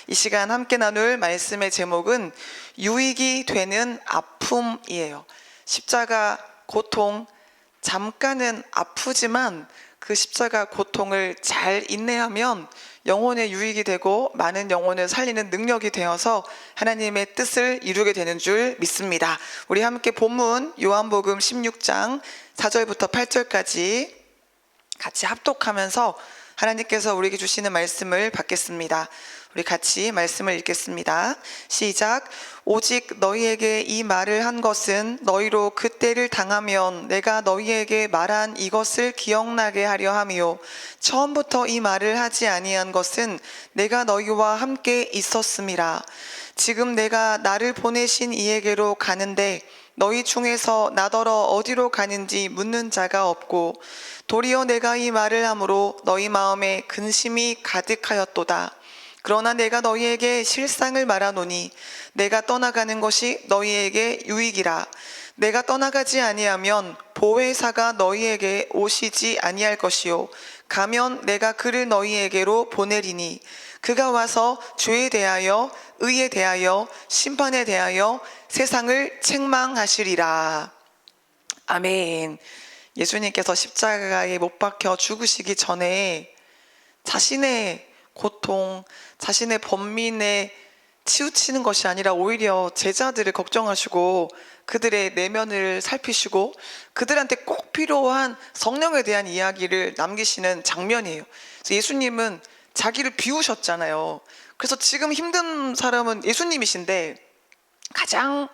이 시간 함께 나눌 말씀의 제목은 유익이 되는 아픔이에요. 십자가 고통, 잠깐은 아프지만 그 십자가 고통을 잘 인내하면 영혼의 유익이 되고 많은 영혼을 살리는 능력이 되어서 하나님의 뜻을 이루게 되는 줄 믿습니다. 우리 함께 본문 요한복음 16장 4절부터 8절까지 같이 합독하면서 하나님께서 우리에게 주시는 말씀을 받겠습니다. 우리 같이 말씀을 읽겠습니다. 시작. 오직 너희에게 이 말을 한 것은 너희로 그때를 당하면 내가 너희에게 말한 이것을 기억나게 하려 함이요, 처음부터 이 말을 하지 아니한 것은 내가 너희와 함께 있었음이라. 지금 내가 나를 보내신 이에게로 가는데 너희 중에서 나더러 어디로 가는지 묻는 자가 없고, 도리어 내가 이 말을 함으로 너희 마음에 근심이 가득하였도다. 그러나 내가 너희에게 실상을 말하노니 내가 떠나가는 것이 너희에게 유익이라. 내가 떠나가지 아니하면 보혜사가 너희에게 오시지 아니할 것이요, 가면 내가 그를 너희에게로 보내리니 그가 와서 죄에 대하여 의에 대하여 심판에 대하여 세상을 책망하시리라. 아멘. 예수님께서 십자가에 못 박혀 죽으시기 전에 자신의 고통, 자신의 번민에 치우치는 것이 아니라 오히려 제자들을 걱정하시고 그들의 내면을 살피시고 그들한테 꼭 필요한 성령에 대한 이야기를 남기시는 장면이에요. 그래서 예수님은 자기를 비우셨잖아요. 그래서 지금 힘든 사람은 예수님이신데, 가장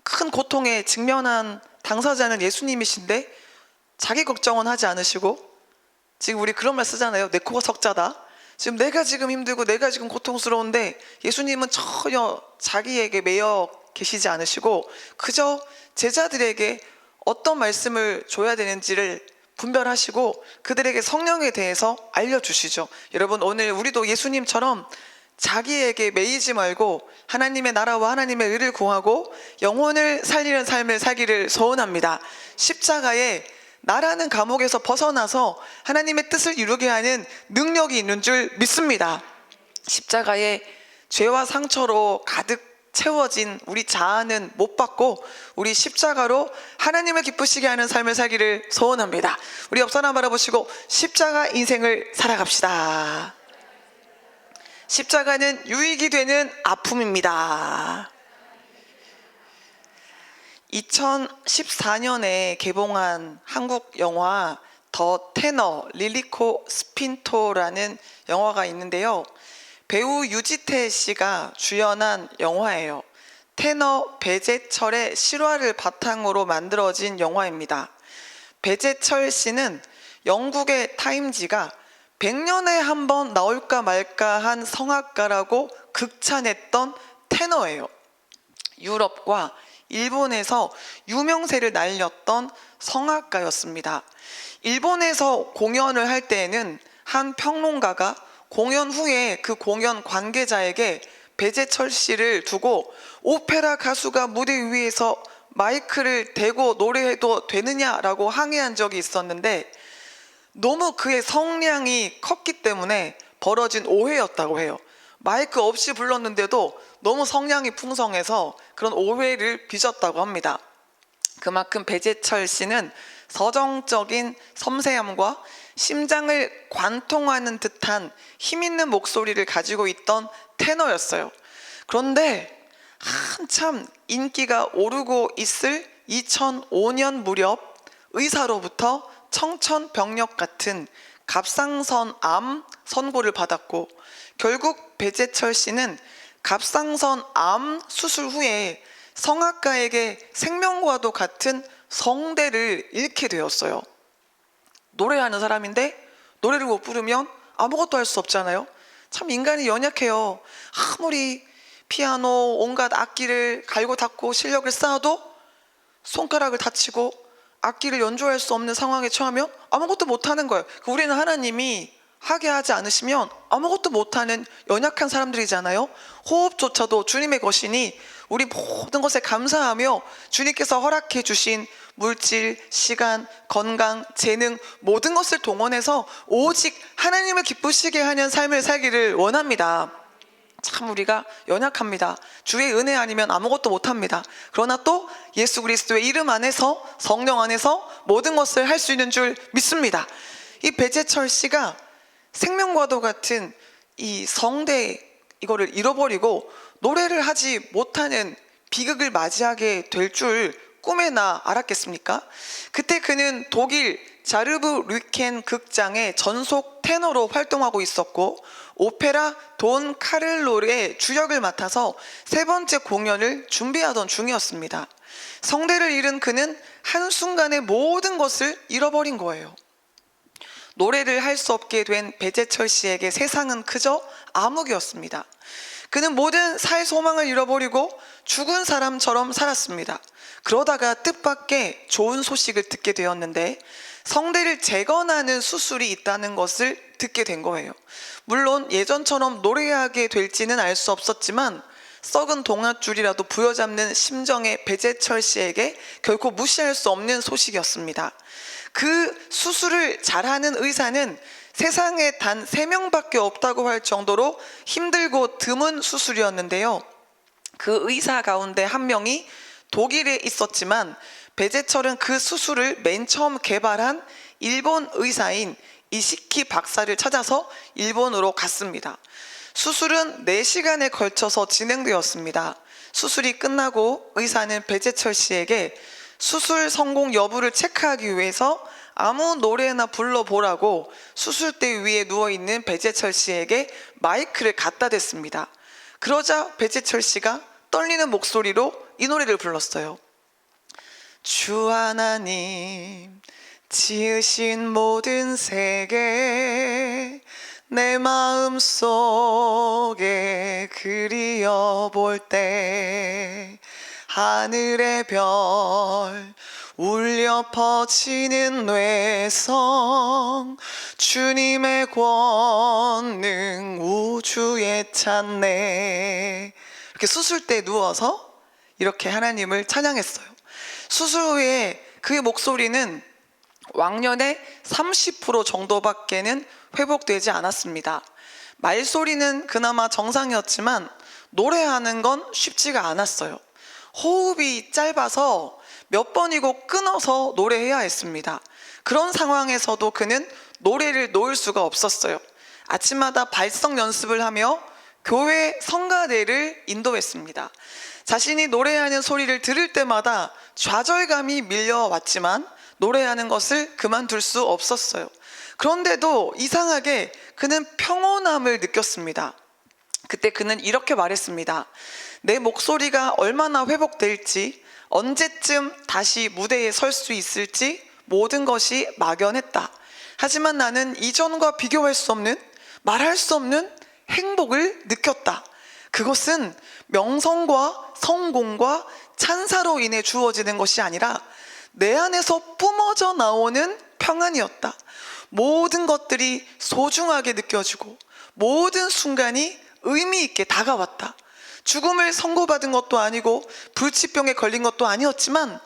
큰 고통에 직면한 당사자는 예수님이신데 자기 걱정은 하지 않으시고, 지금 우리 그런 말 쓰잖아요. 내 코가 석자다. 지금 내가 지금 힘들고 내가 지금 고통스러운데 예수님은 전혀 자기에게 매여 계시지 않으시고 그저 제자들에게 어떤 말씀을 줘야 되는지를 분별하시고 그들에게 성령에 대해서 알려주시죠. 여러분, 오늘 우리도 예수님처럼 자기에게 매이지 말고 하나님의 나라와 하나님의 의를 구하고 영혼을 살리는 삶을 살기를 소원합니다. 십자가에 나라는 감옥에서 벗어나서 하나님의 뜻을 이루게 하는 능력이 있는 줄 믿습니다. 십자가에 죄와 상처로 가득 채워진 우리 자아는 못 받고 우리 십자가로 하나님을 기쁘시게 하는 삶을 살기를 소원합니다. 우리 옆 사람 바라보시고 십자가 인생을 살아갑시다. 십자가는 유익이 되는 아픔입니다. 2014년에 개봉한 한국 영화 더 테너, 릴리코 스핀토라는 영화가 있는데요. 배우 유지태 씨가 주연한 영화예요. 테너 배재철의 실화를 바탕으로 만들어진 영화입니다. 배재철 씨는 영국의 타임지가 100년에 한 번 나올까 말까 한 성악가라고 극찬했던 테너예요. 유럽과 일본에서 유명세를 날렸던 성악가였습니다. 일본에서 공연을 할 때에는 한 평론가가 공연 후에 그 공연 관계자에게 배재철 씨를 두고 오페라 가수가 무대 위에서 마이크를 대고 노래해도 되느냐라고 항의한 적이 있었는데, 너무 그의 성량이 컸기 때문에 벌어진 오해였다고 해요. 마이크 없이 불렀는데도 너무 성량이 풍성해서 그런 오해를 빚었다고 합니다. 그만큼 배재철 씨는 서정적인 섬세함과 심장을 관통하는 듯한 힘있는 목소리를 가지고 있던 테너였어요. 그런데 한참 인기가 오르고 있을 2005년 무렵 의사로부터 청천벽력 같은 갑상선암 선고를 받았고, 결국 배재철 씨는 갑상선암 수술 후에 성악가에게 생명과도 같은 성대를 잃게 되었어요. 노래하는 사람인데 노래를 못 부르면 아무것도 할 수 없잖아요. 참 인간이 연약해요. 아무리 피아노 온갖 악기를 갈고 닦고 실력을 쌓아도 손가락을 다치고 악기를 연주할 수 없는 상황에 처하면 아무것도 못하는 거예요. 우리는 하나님이 하게 하지 않으시면 아무것도 못하는 연약한 사람들이잖아요. 호흡조차도 주님의 것이니 우리 모든 것에 감사하며 주님께서 허락해 주신 물질, 시간, 건강, 재능 모든 것을 동원해서 오직 하나님을 기쁘시게 하는 삶을 살기를 원합니다. 참 우리가 연약합니다. 주의 은혜 아니면 아무것도 못합니다. 그러나 또 예수 그리스도의 이름 안에서, 성령 안에서 모든 것을 할 수 있는 줄 믿습니다. 이 배재철 씨가 생명과도 같은 이 성대 이거를 잃어버리고 노래를 하지 못하는 비극을 맞이하게 될 줄 꿈에나 알았겠습니까? 그때 그는 독일 자르브 류켄 극장의 전속 테너로 활동하고 있었고, 오페라 돈 카를로의 주역을 맡아서 세 번째 공연을 준비하던 중이었습니다. 성대를 잃은 그는 한순간에 모든 것을 잃어버린 거예요. 노래를 할 수 없게 된 배재철 씨에게 세상은 그저 암흑이었습니다. 그는 모든 살 소망을 잃어버리고 죽은 사람처럼 살았습니다. 그러다가 뜻밖의 좋은 소식을 듣게 되었는데, 성대를 재건하는 수술이 있다는 것을 듣게 된 거예요. 물론 예전처럼 노래하게 될지는 알 수 없었지만 썩은 동아줄이라도 부여잡는 심정의 배재철 씨에게 결코 무시할 수 없는 소식이었습니다. 그 수술을 잘하는 의사는 세상에 단 3명밖에 없다고 할 정도로 힘들고 드문 수술이었는데요. 그 의사 가운데 한 명이 독일에 있었지만 배재철은 그 수술을 맨 처음 개발한 일본 의사인 이시키 박사를 찾아서 일본으로 갔습니다. 수술은 4시간에 걸쳐서 진행되었습니다. 수술이 끝나고 의사는 배재철 씨에게 수술 성공 여부를 체크하기 위해서 아무 노래나 불러보라고 수술대 위에 누워있는 배재철 씨에게 마이크를 갖다 댔습니다. 그러자 배재철 씨가 떨리는 목소리로 이 노래를 불렀어요. 주 하나님 지으신 모든 세계 내 마음속에 그리워볼 때 하늘의 별 울려 퍼지는 뇌성 주님의 권능 우주에 찬네. 이렇게 수술대에 누워서 이렇게 하나님을 찬양했어요. 수술 후에 그의 목소리는 왕년의 30% 정도밖에는 회복되지 않았습니다. 말소리는 그나마 정상이었지만 노래하는 건 쉽지가 않았어요. 호흡이 짧아서 몇 번이고 끊어서 노래해야 했습니다. 그런 상황에서도 그는 노래를 놓을 수가 없었어요. 아침마다 발성 연습을 하며 교회 성가대를 인도했습니다. 자신이 노래하는 소리를 들을 때마다 좌절감이 밀려왔지만 노래하는 것을 그만둘 수 없었어요. 그런데도 이상하게 그는 평온함을 느꼈습니다. 그때 그는 이렇게 말했습니다. 내 목소리가 얼마나 회복될지, 언제쯤 다시 무대에 설 수 있을지 모든 것이 막연했다. 하지만 나는 이전과 비교할 수 없는, 말할 수 없는 행복을 느꼈다. 그것은 명성과 성공과 찬사로 인해 주어지는 것이 아니라 내 안에서 뿜어져 나오는 평안이었다. 모든 것들이 소중하게 느껴지고 모든 순간이 의미 있게 다가왔다. 죽음을 선고받은 것도 아니고 불치병에 걸린 것도 아니었지만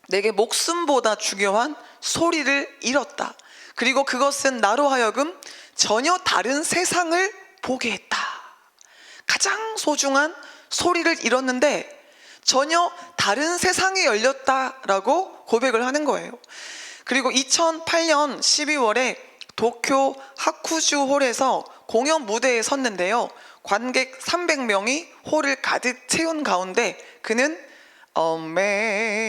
내게 목숨보다 중요한 소리를 잃었다. 그리고 그것은 나로 하여금 전혀 다른 세상을 보게 했다. 가장 소중한 소리를 잃었는데 전혀 다른 세상이 열렸다라고 고백을 하는 거예요. 그리고 2008년 12월에 도쿄 하쿠주 홀에서 공연 무대에 섰는데요. 관객 300명이 홀을 가득 채운 가운데 그는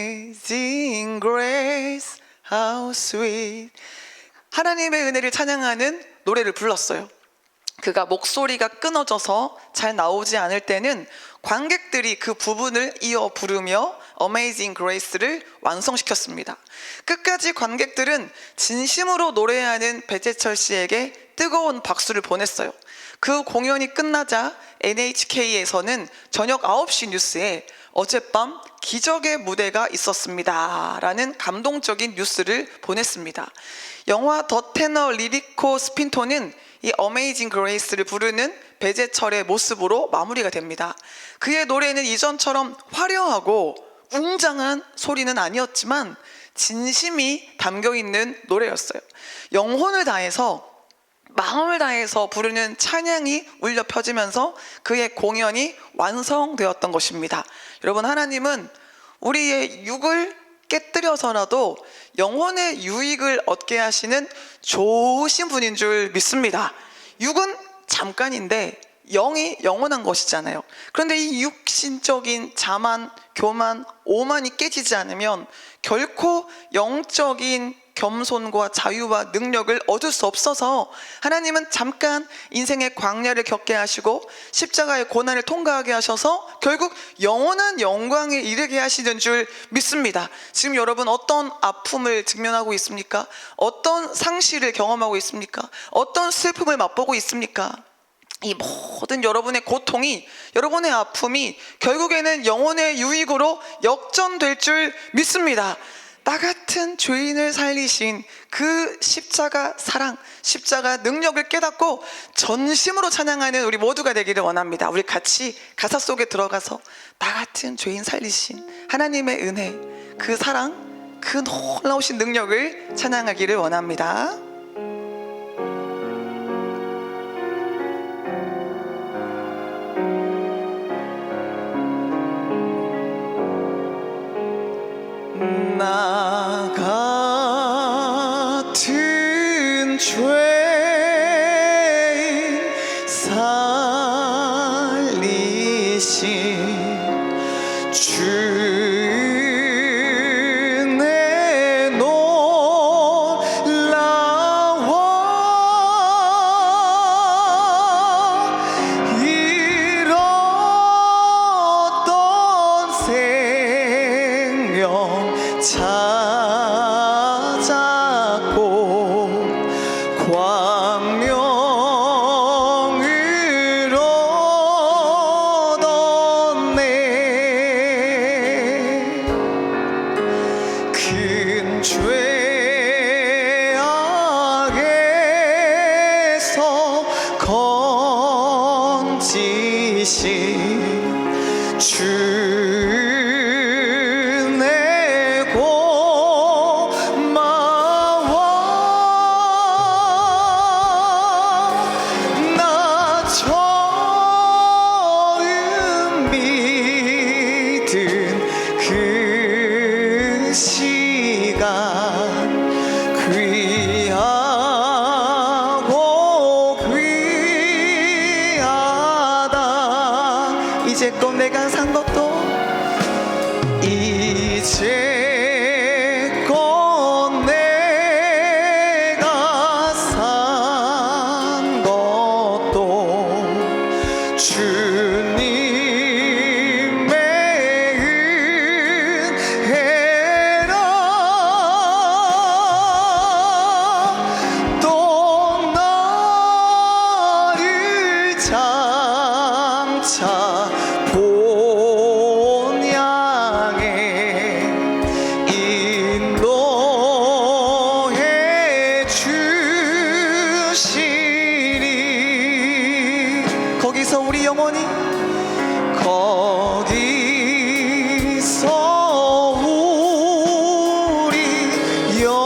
Amazing Grace, How Sweet 하나님의 은혜를 찬양하는 노래를 불렀어요. 그가 목소리가 끊어져서 잘 나오지 않을 때는 관객들이 그 부분을 이어 부르며 Amazing Grace를 완성시켰습니다. 끝까지 관객들은 진심으로 노래하는 배재철 씨에게 뜨거운 박수를 보냈어요. 그 공연이 끝나자 NHK에서는 저녁 9시 뉴스에 어젯밤 기적의 무대가 있었습니다 라는 감동적인 뉴스를 보냈습니다. 영화 더 테너 리리코 스핀토는 이 어메이징 그레이스를 부르는 배재철의 모습으로 마무리가 됩니다. 그의 노래는 이전처럼 화려하고 웅장한 소리는 아니었지만 진심이 담겨있는 노래였어요. 영혼을 다해서 마음을 다해서 부르는 찬양이 울려 펴지면서 그의 공연이 완성되었던 것입니다. 여러분, 하나님은 우리의 육을 깨뜨려서라도 영혼의 유익을 얻게 하시는 좋으신 분인 줄 믿습니다. 육은 잠깐인데 영이 영원한 것이잖아요. 그런데 이 육신적인 자만, 교만, 오만이 깨지지 않으면 결코 영적인 겸손과 자유와 능력을 얻을 수 없어서 하나님은 잠깐 인생의 광야를 겪게 하시고 십자가의 고난을 통과하게 하셔서 결국 영원한 영광에 이르게 하시는 줄 믿습니다. 지금 여러분 어떤 아픔을 직면하고 있습니까? 어떤 상실을 경험하고 있습니까? 어떤 슬픔을 맛보고 있습니까? 이 모든 여러분의 고통이, 여러분의 아픔이 결국에는 영혼의 유익으로 역전될 줄 믿습니다. 나 같은 죄인을 살리신 그 십자가 사랑, 십자가 능력을 깨닫고 전심으로 찬양하는 우리 모두가 되기를 원합니다. 우리 같이 가사 속에 들어가서 나 같은 죄인 살리신 하나님의 은혜, 그 사랑, 그 놀라우신 능력을 찬양하기를 원합니다. 나 같은 죄인 살리신 주의 놀라워 잃었던 생명 찾았고 광명을 얻었네. 큰 죄악에서 건지신 주 이제껏 내가 산 것도 이제껏 내가 산 것도 주님의 은혜라. 또 나를 장차 본향에 인도해 주시리. 거기서 우리 영혼이, 거기서 우리 영원히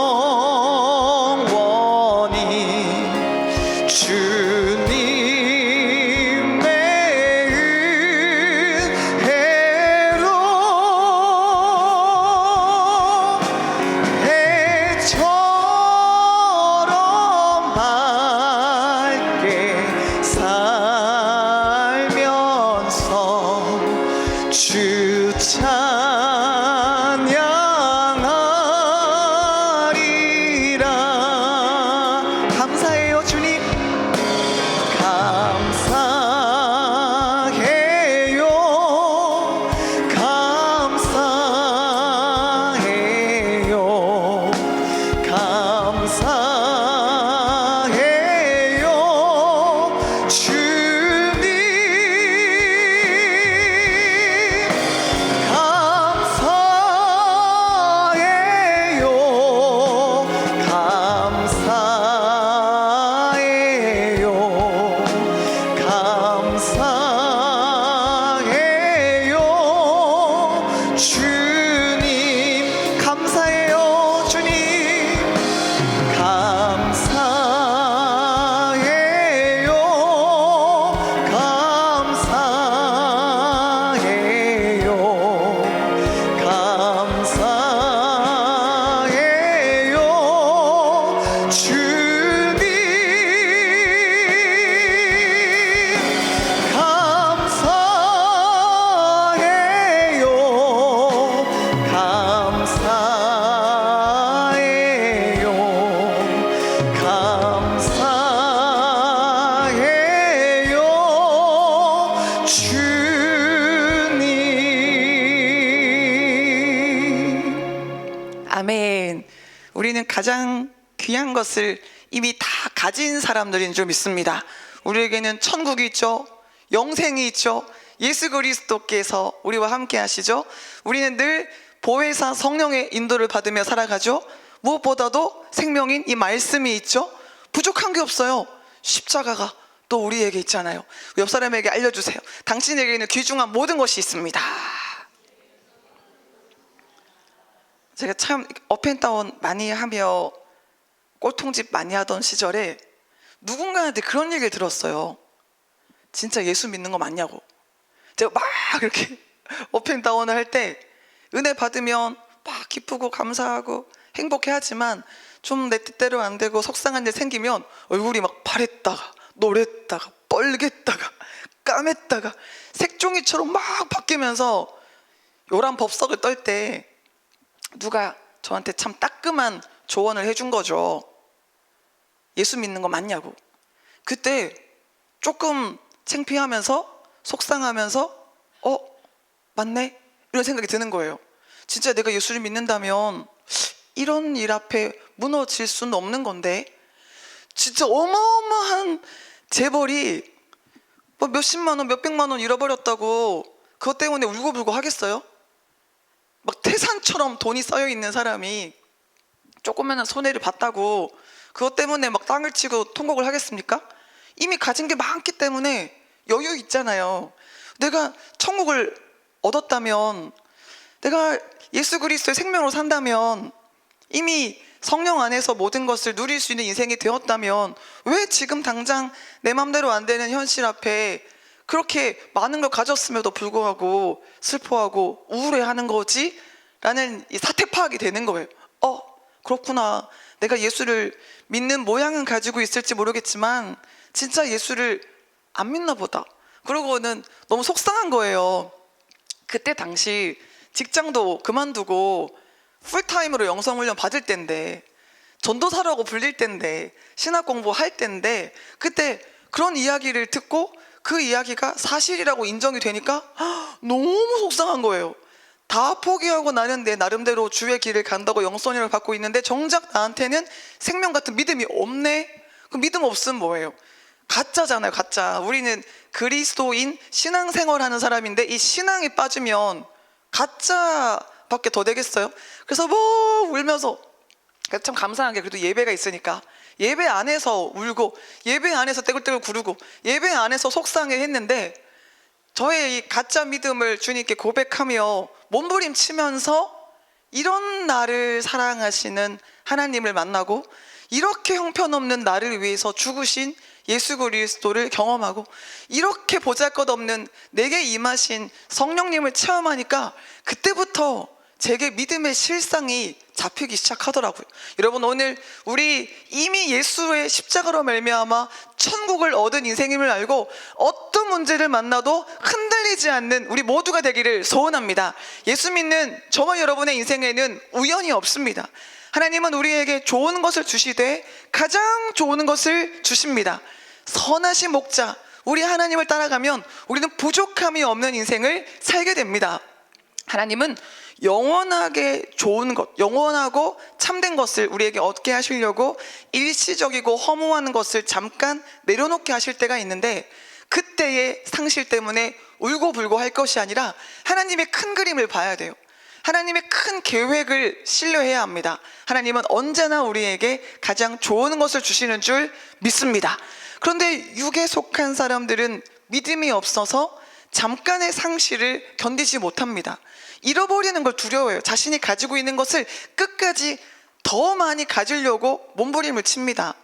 주님의 은혜로 해처럼 밝게 살면서 주 찬양하리라. 감사해요 주님, 감사해요, 감사해요, 감사해요 주님, 감사해요. 주님. 아멘. 우리는 가장 귀한 것을 이미 다 가진 사람들인 줄 믿습니다. 우리에게는 천국이 있죠, 영생이 있죠, 예수 그리스도께서 우리와 함께 하시죠. 우리는 늘 보혜사 성령의 인도를 받으며 살아가죠. 무엇보다도 생명인 이 말씀이 있죠. 부족한 게 없어요. 십자가가 또 우리에게 있잖아요. 옆 사람에게 알려주세요. 당신에게는 귀중한 모든 것이 있습니다. 제가 참 업앤다운 많이 하며 꼴통집 많이 하던 시절에 누군가한테 그런 얘기를 들었어요. 진짜 예수 믿는 거 맞냐고. 제가 막 이렇게 업앤다운을 할 때 은혜 받으면 막 기쁘고 감사하고 행복해하지만 좀 내 뜻대로 안 되고 속상한 일 생기면 얼굴이 막 파랬다가 노랬다가 뻘갰다가 까맸다가 색종이처럼 막 바뀌면서 요란 법석을 떨 때 누가 저한테 참 따끔한 조언을 해준 거죠. 예수 믿는 거 맞냐고. 그때 조금 창피하면서 속상하면서 맞네? 이런 생각이 드는 거예요. 진짜 내가 예수를 믿는다면 이런 일 앞에 무너질 수는 없는 건데, 진짜 어마어마한 재벌이 뭐 몇십만 원, 몇백만 원 잃어버렸다고 그것 때문에 울고불고 하겠어요? 막 태산처럼 돈이 쌓여 있는 사람이 조그마한 손해를 봤다고 그것 때문에 막 땅을 치고 통곡을 하겠습니까? 이미 가진 게 많기 때문에 여유 있잖아요. 내가 천국을 얻었다면, 내가 예수 그리스도의 생명으로 산다면, 이미 성령 안에서 모든 것을 누릴 수 있는 인생이 되었다면 왜 지금 당장 내 맘대로 안 되는 현실 앞에 그렇게 많은 걸 가졌음에도 불구하고 슬퍼하고 우울해하는 거지? 라는 이 사태 파악이 되는 거예요. 그렇구나. 내가 예수를 믿는 모양은 가지고 있을지 모르겠지만 진짜 예수를 안 믿나 보다. 그러고는 너무 속상한 거예요. 그때 당시 직장도 그만두고 풀타임으로 영성훈련 받을 때인데, 전도사라고 불릴 때인데, 신학 공부할 때인데, 그때 그런 이야기를 듣고 그 이야기가 사실이라고 인정이 되니까 너무 속상한 거예요. 다 포기하고 나는 내 나름대로 주의 길을 간다고 영성훈련을 받고 있는데 정작 나한테는 생명 같은 믿음이 없네? 그 믿음 없으면 뭐예요? 가짜잖아요, 가짜. 우리는 그리스도인 신앙생활하는 사람인데 이 신앙이 빠지면 가짜밖에 더 되겠어요? 그래서 뭐 울면서, 참 감사한 게 그래도 예배가 있으니까 예배 안에서 울고 예배 안에서 떼굴떼굴 구르고 예배 안에서 속상해 했는데, 저의 이 가짜 믿음을 주님께 고백하며 몸부림치면서 이런 나를 사랑하시는 하나님을 만나고 이렇게 형편없는 나를 위해서 죽으신 예수 그리스도를 경험하고 이렇게 보잘것없는 내게 임하신 성령님을 체험하니까 그때부터 제게 믿음의 실상이 잡히기 시작하더라고요. 여러분, 오늘 우리 이미 예수의 십자가로 말미암아 천국을 얻은 인생임을 알고 어떤 문제를 만나도 흔들리지 않는 우리 모두가 되기를 소원합니다. 예수 믿는 저와 여러분의 인생에는 우연이 없습니다. 하나님은 우리에게 좋은 것을 주시되 가장 좋은 것을 주십니다. 선하신 목자, 우리 하나님을 따라가면 우리는 부족함이 없는 인생을 살게 됩니다. 하나님은 영원하게 좋은 것, 영원하고 참된 것을 우리에게 얻게 하시려고 일시적이고 허무한 것을 잠깐 내려놓게 하실 때가 있는데, 그때의 상실 때문에 울고불고 할 것이 아니라 하나님의 큰 그림을 봐야 돼요. 하나님의 큰 계획을 신뢰해야 합니다. 하나님은 언제나 우리에게 가장 좋은 것을 주시는 줄 믿습니다. 그런데 육에 속한 사람들은 믿음이 없어서 잠깐의 상실을 견디지 못합니다. 잃어버리는 걸 두려워해요. 자신이 가지고 있는 것을 끝까지 더 많이 가지려고 몸부림을 칩니다.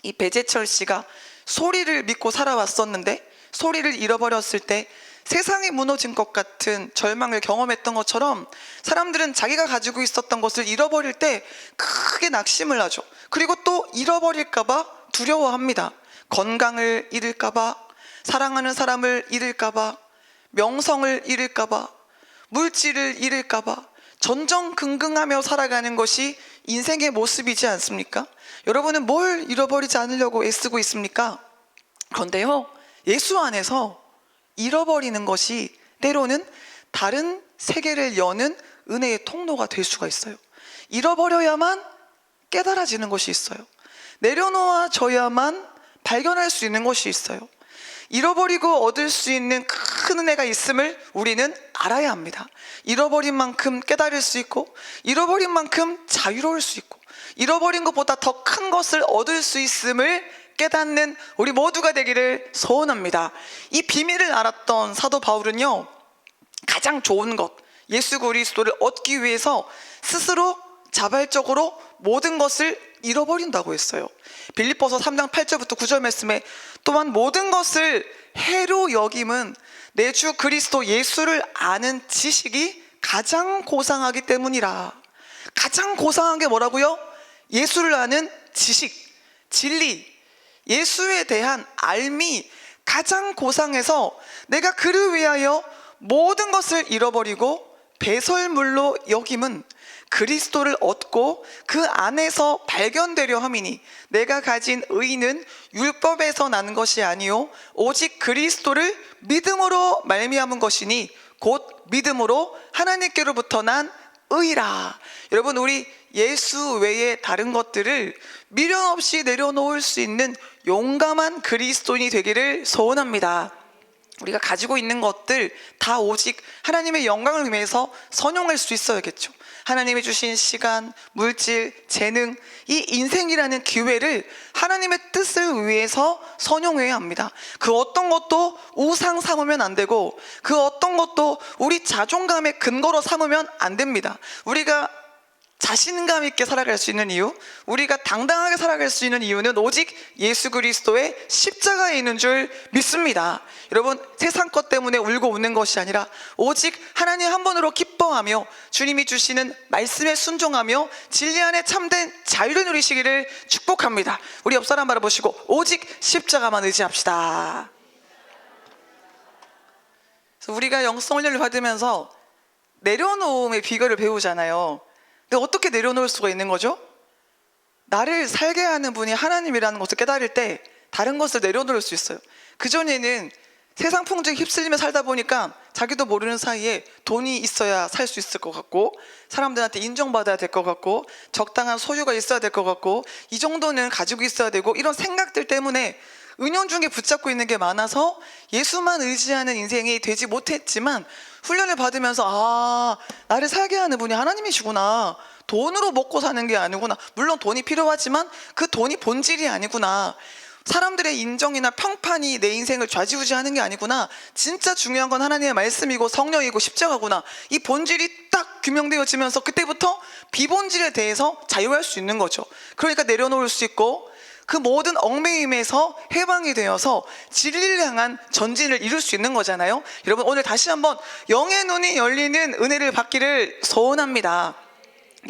이 배재철 씨가 소리를 믿고 살아왔었는데 소리를 잃어버렸을 때 세상이 무너진 것 같은 절망을 경험했던 것처럼 사람들은 자기가 가지고 있었던 것을 잃어버릴 때 크게 낙심을 하죠. 그리고 또 잃어버릴까봐 두려워합니다. 건강을 잃을까봐, 사랑하는 사람을 잃을까봐, 명성을 잃을까봐, 물질을 잃을까봐 전전긍긍하며 살아가는 것이 인생의 모습이지 않습니까? 여러분은 뭘 잃어버리지 않으려고 애쓰고 있습니까? 그런데요, 예수 안에서 잃어버리는 것이 때로는 다른 세계를 여는 은혜의 통로가 될 수가 있어요. 잃어버려야만 깨달아지는 것이 있어요. 내려놓아져야만 발견할 수 있는 것이 있어요. 잃어버리고 얻을 수 있는 큰 은혜가 있음을 우리는 알아야 합니다. 잃어버린 만큼 깨달을 수 있고, 잃어버린 만큼 자유로울 수 있고, 잃어버린 것보다 더 큰 것을 얻을 수 있음을 깨닫는 우리 모두가 되기를 소원합니다. 이 비밀을 알았던 사도 바울은요, 가장 좋은 것, 예수 그리스도를 얻기 위해서 스스로 자발적으로 모든 것을 잃어버린다고 했어요. 빌립보서 3장 8절부터 9절 말씀에 또한 모든 것을 해로 여김은 내 주 그리스도 예수를 아는 지식이 가장 고상하기 때문이라. 가장 고상한 게 뭐라고요? 예수를 아는 지식, 진리, 예수에 대한 알미 가장 고상해서 내가 그를 위하여 모든 것을 잃어버리고 배설물로 여김은 그리스도를 얻고 그 안에서 발견되려 함이니 내가 가진 의는 율법에서 난 것이 아니요 오직 그리스도를 믿음으로 말미암은 것이니 곧 믿음으로 하나님께로부터 난 의라. 여러분, 우리 예수 외에 다른 것들을 미련 없이 내려놓을 수 있는 용감한 그리스도인이 되기를 소원합니다. 우리가 가지고 있는 것들 다 오직 하나님의 영광을 위해서 선용할 수 있어야겠죠. 하나님이 주신 시간, 물질, 재능, 이 인생이라는 기회를 하나님의 뜻을 위해서 선용해야 합니다. 그 어떤 것도 우상 삼으면 안 되고, 그 어떤 것도 우리 자존감의 근거로 삼으면 안 됩니다. 우리가 자신감 있게 살아갈 수 있는 이유, 우리가 당당하게 살아갈 수 있는 이유는 오직 예수 그리스도의 십자가에 있는 줄 믿습니다. 여러분, 세상 것 때문에 울고 웃는 것이 아니라 오직 하나님 한 분으로 기뻐하며 주님이 주시는 말씀에 순종하며 진리 안에 참된 자유를 누리시기를 축복합니다. 우리 옆 사람 바라보시고 오직 십자가만 의지합시다. 그래서 우리가 영성 훈련을 받으면서 내려놓음의 비결을 배우잖아요. 근데 어떻게 내려놓을 수가 있는 거죠? 나를 살게 하는 분이 하나님이라는 것을 깨달을 때 다른 것을 내려놓을 수 있어요. 그전에는 세상 풍조에 휩쓸리며 살다 보니까 자기도 모르는 사이에 돈이 있어야 살 수 있을 것 같고, 사람들한테 인정받아야 될 것 같고, 적당한 소유가 있어야 될 것 같고, 이 정도는 가지고 있어야 되고, 이런 생각들 때문에 은연중에 붙잡고 있는 게 많아서 예수만 의지하는 인생이 되지 못했지만, 훈련을 받으면서 나를 살게 하는 분이 하나님이시구나, 돈으로 먹고 사는 게 아니구나, 물론 돈이 필요하지만 그 돈이 본질이 아니구나, 사람들의 인정이나 평판이 내 인생을 좌지우지하는 게 아니구나, 진짜 중요한 건 하나님의 말씀이고 성령이고 십자가구나, 이 본질이 딱 규명되어지면서 그때부터 비본질에 대해서 자유할 수 있는 거죠. 그러니까 내려놓을 수 있고, 그 모든 얽매임에서 해방이 되어서 진리를 향한 전진을 이룰 수 있는 거잖아요. 여러분, 오늘 다시 한번 영의 눈이 열리는 은혜를 받기를 소원합니다.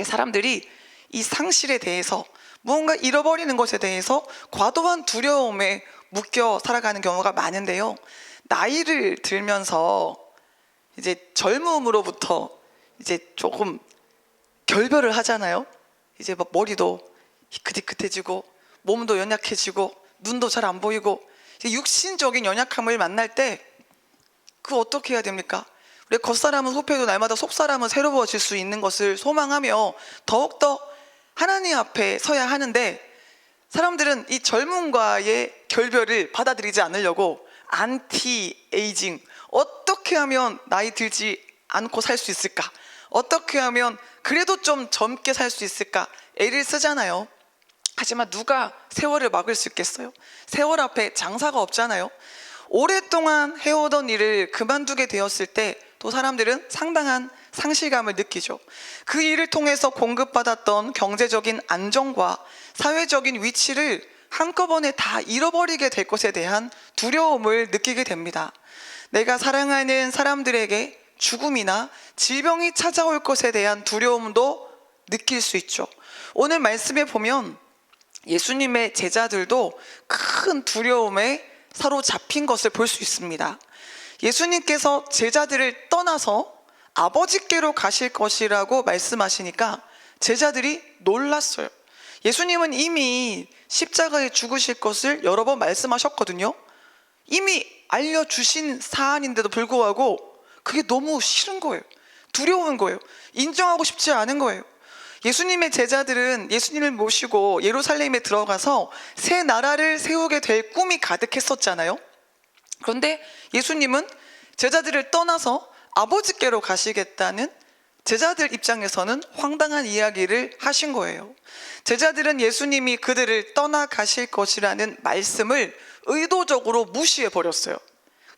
사람들이 이 상실에 대해서, 무언가 잃어버리는 것에 대해서 과도한 두려움에 묶여 살아가는 경우가 많은데요, 나이를 들면서 이제 젊음으로부터 이제 조금 결별을 하잖아요. 이제 막 머리도 희끗희끗해지고 몸도 연약해지고 눈도 잘 안 보이고, 육신적인 연약함을 만날 때 그거 어떻게 해야 됩니까? 우리 겉사람은 후패도 날마다 속사람은 새로워질 수 있는 것을 소망하며 더욱더 하나님 앞에 서야 하는데, 사람들은 이 젊음과의 결별을 받아들이지 않으려고 안티 에이징, 어떻게 하면 나이 들지 않고 살 수 있을까, 어떻게 하면 그래도 좀 젊게 살 수 있을까 애를 쓰잖아요. 하지만 누가 세월을 막을 수 있겠어요? 세월 앞에 장사가 없잖아요. 오랫동안 해오던 일을 그만두게 되었을 때 또 사람들은 상당한 상실감을 느끼죠. 그 일을 통해서 공급받았던 경제적인 안정과 사회적인 위치를 한꺼번에 다 잃어버리게 될 것에 대한 두려움을 느끼게 됩니다. 내가 사랑하는 사람들에게 죽음이나 질병이 찾아올 것에 대한 두려움도 느낄 수 있죠. 오늘 말씀에 보면 예수님의 제자들도 큰 두려움에 사로잡힌 것을 볼 수 있습니다. 예수님께서 제자들을 떠나서 아버지께로 가실 것이라고 말씀하시니까 제자들이 놀랐어요. 예수님은 이미 십자가에 죽으실 것을 여러 번 말씀하셨거든요. 이미 알려주신 사안인데도 불구하고 그게 너무 싫은 거예요. 두려운 거예요. 인정하고 싶지 않은 거예요. 예수님의 제자들은 예수님을 모시고 예루살렘에 들어가서 새 나라를 세우게 될 꿈이 가득했었잖아요. 그런데 예수님은 제자들을 떠나서 아버지께로 가시겠다는 제자들 입장에서는 황당한 이야기를 하신 거예요. 제자들은 예수님이 그들을 떠나가실 것이라는 말씀을 의도적으로 무시해 버렸어요.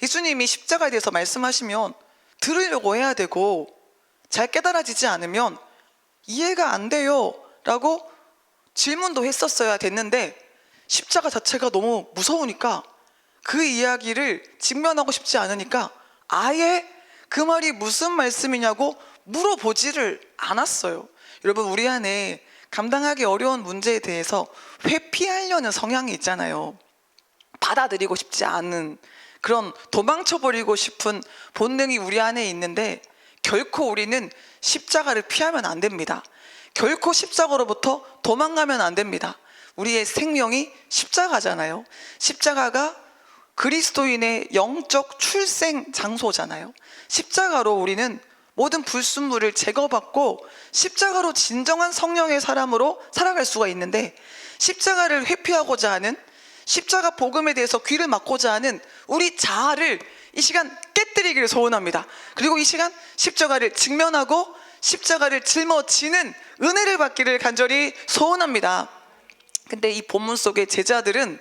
예수님이 십자가에 대해서 말씀하시면 들으려고 해야 되고 잘 깨달아지지 않으면 이해가 안 돼요 라고 질문도 했었어야 됐는데, 십자가 자체가 너무 무서우니까 그 이야기를 직면하고 싶지 않으니까 아예 그 말이 무슨 말씀이냐고 물어보지를 않았어요. 여러분, 우리 안에 감당하기 어려운 문제에 대해서 회피하려는 성향이 있잖아요. 받아들이고 싶지 않은 그런 도망쳐버리고 싶은 본능이 우리 안에 있는데, 결코 우리는 십자가를 피하면 안 됩니다. 결코 십자가로부터 도망가면 안 됩니다. 우리의 생명이 십자가잖아요. 십자가가 그리스도인의 영적 출생 장소잖아요. 십자가로 우리는 모든 불순물을 제거받고 십자가로 진정한 성령의 사람으로 살아갈 수가 있는데, 십자가를 회피하고자 하는, 십자가 복음에 대해서 귀를 막고자 하는 우리 자아를 이 시간 깨뜨리기를 소원합니다. 그리고 이 시간 십자가를 직면하고 십자가를 짊어지는 은혜를 받기를 간절히 소원합니다. 근데 이 본문 속의 제자들은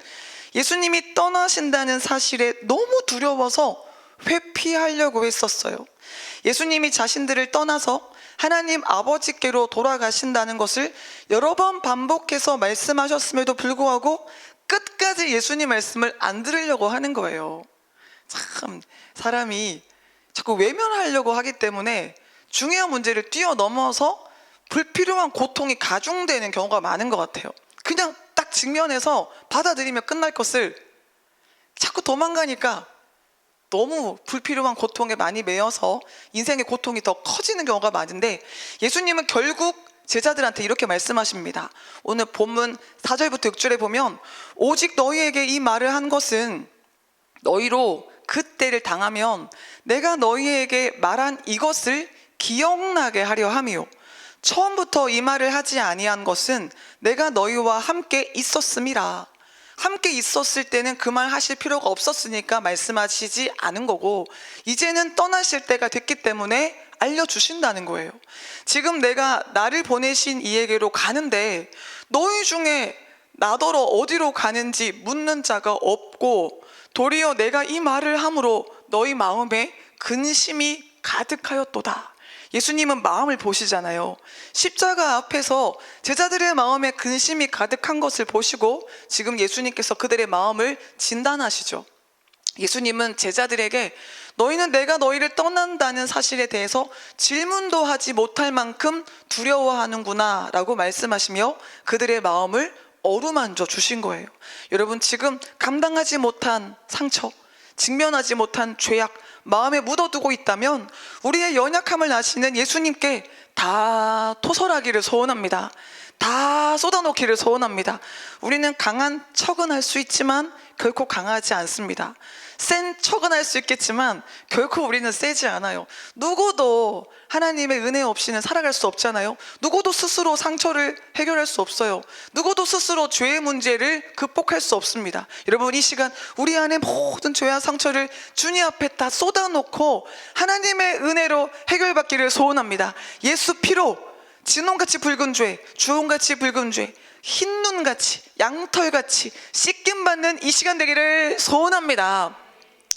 예수님이 떠나신다는 사실에 너무 두려워서 회피하려고 했었어요. 예수님이 자신들을 떠나서 하나님 아버지께로 돌아가신다는 것을 여러 번 반복해서 말씀하셨음에도 불구하고 끝까지 예수님 말씀을 안 들으려고 하는 거예요. 참, 사람이 자꾸 외면하려고 하기 때문에 중요한 문제를 뛰어넘어서 불필요한 고통이 가중되는 경우가 많은 것 같아요. 그냥 딱 직면해서 받아들이면 끝날 것을 자꾸 도망가니까 너무 불필요한 고통에 많이 매여서 인생의 고통이 더 커지는 경우가 많은데, 예수님은 결국 제자들한테 이렇게 말씀하십니다. 오늘 본문 4절부터 6절에 보면, 오직 너희에게 이 말을 한 것은 너희로 그때를 당하면 내가 너희에게 말한 이것을 기억나게 하려 함이요, 처음부터 이 말을 하지 아니한 것은 내가 너희와 함께 있었음이라. 함께 있었을 때는 그 말 하실 필요가 없었으니까 말씀하시지 않은 거고, 이제는 떠나실 때가 됐기 때문에 알려주신다는 거예요. 지금 내가 나를 보내신 이에게로 가는데 너희 중에 나더러 어디로 가는지 묻는 자가 없고, 도리어 내가 이 말을 함으로 너희 마음에 근심이 가득하였도다. 예수님은 마음을 보시잖아요. 십자가 앞에서 제자들의 마음에 근심이 가득한 것을 보시고 지금 예수님께서 그들의 마음을 진단하시죠. 예수님은 제자들에게 너희는 내가 너희를 떠난다는 사실에 대해서 질문도 하지 못할 만큼 두려워하는구나 라고 말씀하시며 그들의 마음을 어루만져 주신 거예요. 여러분, 지금 감당하지 못한 상처, 직면하지 못한 죄악 마음에 묻어두고 있다면 우리의 연약함을 아시는 예수님께 다 토설하기를 소원합니다. 다 쏟아놓기를 소원합니다. 우리는 강한 척은 할 수 있지만 결코 강하지 않습니다. 센 척은 할 수 있겠지만 결코 우리는 세지 않아요. 누구도 하나님의 은혜 없이는 살아갈 수 없잖아요. 누구도 스스로 상처를 해결할 수 없어요. 누구도 스스로 죄의 문제를 극복할 수 없습니다. 여러분, 이 시간 우리 안에 모든 죄와 상처를 주님 앞에 다 쏟아놓고 하나님의 은혜로 해결받기를 소원합니다. 예수 피로 진홍같이 붉은 죄, 주홍같이 붉은 죄, 흰눈같이 양털같이 씻김받는 이 시간 되기를 소원합니다.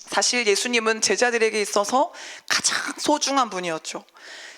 사실 예수님은 제자들에게 있어서 가장 소중한 분이었죠.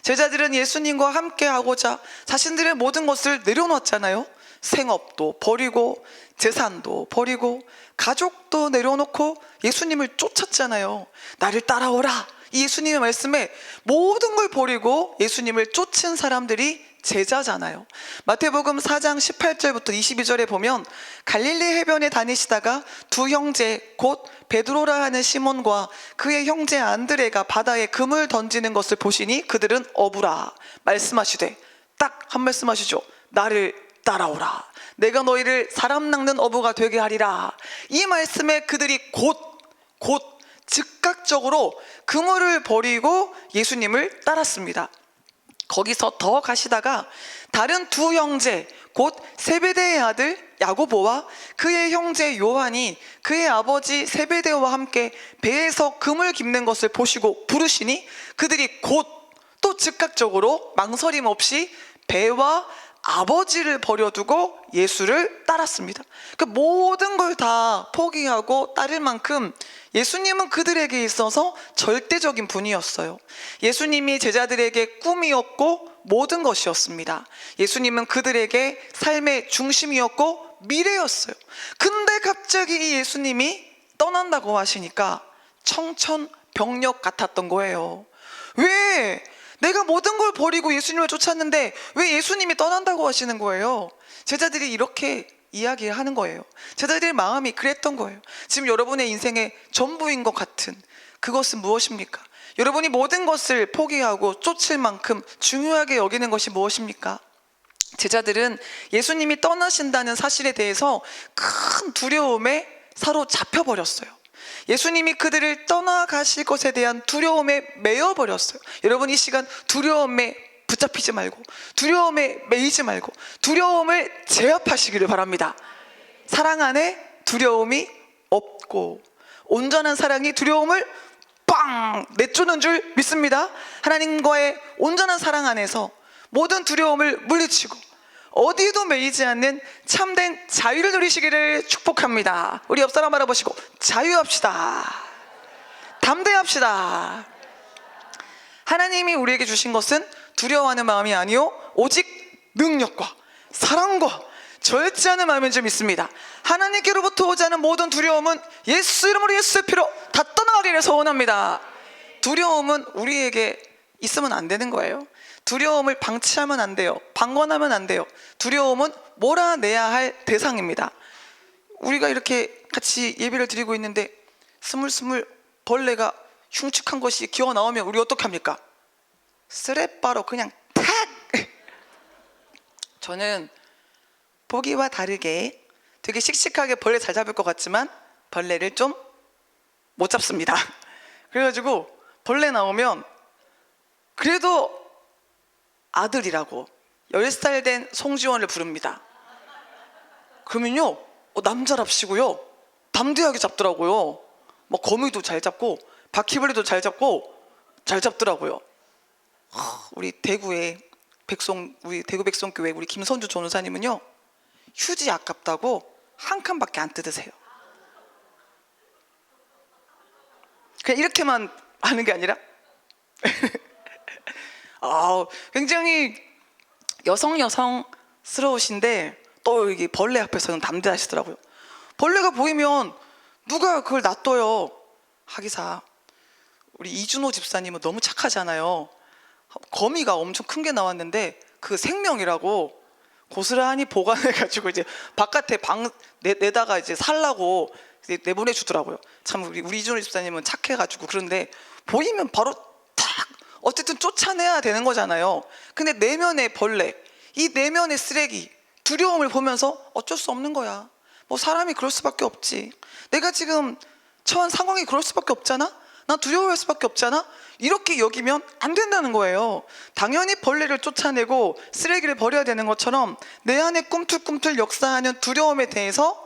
제자들은 예수님과 함께 하고자 자신들의 모든 것을 내려놓았잖아요. 생업도 버리고 재산도 버리고 가족도 내려놓고 예수님을 쫓았잖아요. 나를 따라오라, 이 예수님의 말씀에 모든 걸 버리고 예수님을 쫓은 사람들이 제자잖아요. 마태복음 4장 18절부터 22절에 보면 갈릴리 해변에 다니시다가 두 형제 곧 베드로라 하는 시몬과 그의 형제 안드레가 바다에 금을 던지는 것을 보시니 그들은 어부라 말씀하시되, 딱 한 말씀 하시죠. 나를 따라오라, 내가 너희를 사람 낚는 어부가 되게 하리라. 이 말씀에 그들이 곧 곧 즉각적으로 그물을 버리고 예수님을 따랐습니다. 거기서 더 가시다가 다른 두 형제, 곧 세베대의 아들 야고보와 그의 형제 요한이 그의 아버지 세베대와 함께 배에서 금을 깁는 것을 보시고 부르시니 그들이 곧 또 즉각적으로 망설임 없이 배와 아버지를 버려두고 예수를 따랐습니다. 그 모든 걸 다 포기하고 따를 만큼 예수님은 그들에게 있어서 절대적인 분이었어요. 예수님이 제자들에게 꿈이었고 모든 것이었습니다. 예수님은 그들에게 삶의 중심이었고 미래였어요. 근데 갑자기 이 예수님이 떠난다고 하시니까 청천벽력 같았던 거예요. 왜? 내가 모든 걸 버리고 예수님을 쫓았는데 왜 예수님이 떠난다고 하시는 거예요? 제자들이 이렇게 이야기를 하는 거예요. 제자들의 마음이 그랬던 거예요. 지금 여러분의 인생의 전부인 것 같은 그것은 무엇입니까? 여러분이 모든 것을 포기하고 쫓을 만큼 중요하게 여기는 것이 무엇입니까? 제자들은 예수님이 떠나신다는 사실에 대해서 큰 두려움에 사로잡혀 버렸어요. 예수님이 그들을 떠나가실 것에 대한 두려움에 매여 버렸어요. 여러분, 이 시간 두려움에 붙잡히지 말고, 두려움에 매이지 말고, 두려움을 제압하시기를 바랍니다. 사랑 안에 두려움이 없고, 온전한 사랑이 두려움을 빵 내쫓는 줄 믿습니다. 하나님과의 온전한 사랑 안에서 모든 두려움을 물리치고 어디에도 매이지 않는 참된 자유를 누리시기를 축복합니다. 우리 옆 사람 바라보시고 자유합시다. 담대합시다. 하나님이 우리에게 주신 것은 두려워하는 마음이 아니요 오직 능력과 사랑과 절제하는 마음인 줄 믿습니다. 하나님께로부터 오지 않은 모든 두려움은 예수 이름으로 예수의 피로 다 떠나가기를 소원합니다. 두려움은 우리에게 있으면 안 되는 거예요. 두려움을 방치하면 안 돼요. 방관하면 안 돼요. 두려움은 몰아내야 할 대상입니다. 우리가 이렇게 같이 예배를 드리고 있는데 스물스물 벌레가 흉측한 것이 기어 나오면 우리 어떻게 합니까? 스레바로 그냥 탁! 저는 보기와 다르게 되게 씩씩하게 벌레 잘 잡을 것 같지만 벌레를 좀 못 잡습니다. 그래가지고 벌레 나오면 그래도 아들이라고 10살 된 송지원을 부릅니다. 그러면요 남자랍시고요 담대하게 잡더라고요. 막 거미도 잘 잡고 바퀴벌레도 잘 잡고 잘 잡더라고요. 우리 대구의 우리 대구 백성교회 우리 김선주 전우사님은요 휴지 아깝다고 한 칸밖에 안 뜯으세요. 그냥 이렇게만 하는 게 아니라 굉장히 여성스러우신데 또 여기 벌레 앞에서는 담대하시더라고요. 벌레가 보이면 누가 그걸 놔둬요. 하기사 우리 이준호 집사님은 너무 착하잖아요. 거미가 엄청 큰 게 나왔는데 그 생명이라고 고스란히 보관해가지고 이제 바깥에 내다가 이제 살라고 내보내 주더라고요. 참 우리 이준호 집사님은 착해가지고. 그런데 보이면 바로 탁 어쨌든 쫓아내야 되는 거잖아요. 근데 내면의 벌레, 이 내면의 쓰레기, 두려움을 보면서 어쩔 수 없는 거야. 뭐 사람이 그럴 수밖에 없지. 내가 지금 처한 상황이 그럴 수밖에 없잖아. 난 두려워할 수밖에 없잖아. 이렇게 여기면 안 된다는 거예요. 당연히 벌레를 쫓아내고 쓰레기를 버려야 되는 것처럼 내 안에 꿈틀꿈틀 역사하는 두려움에 대해서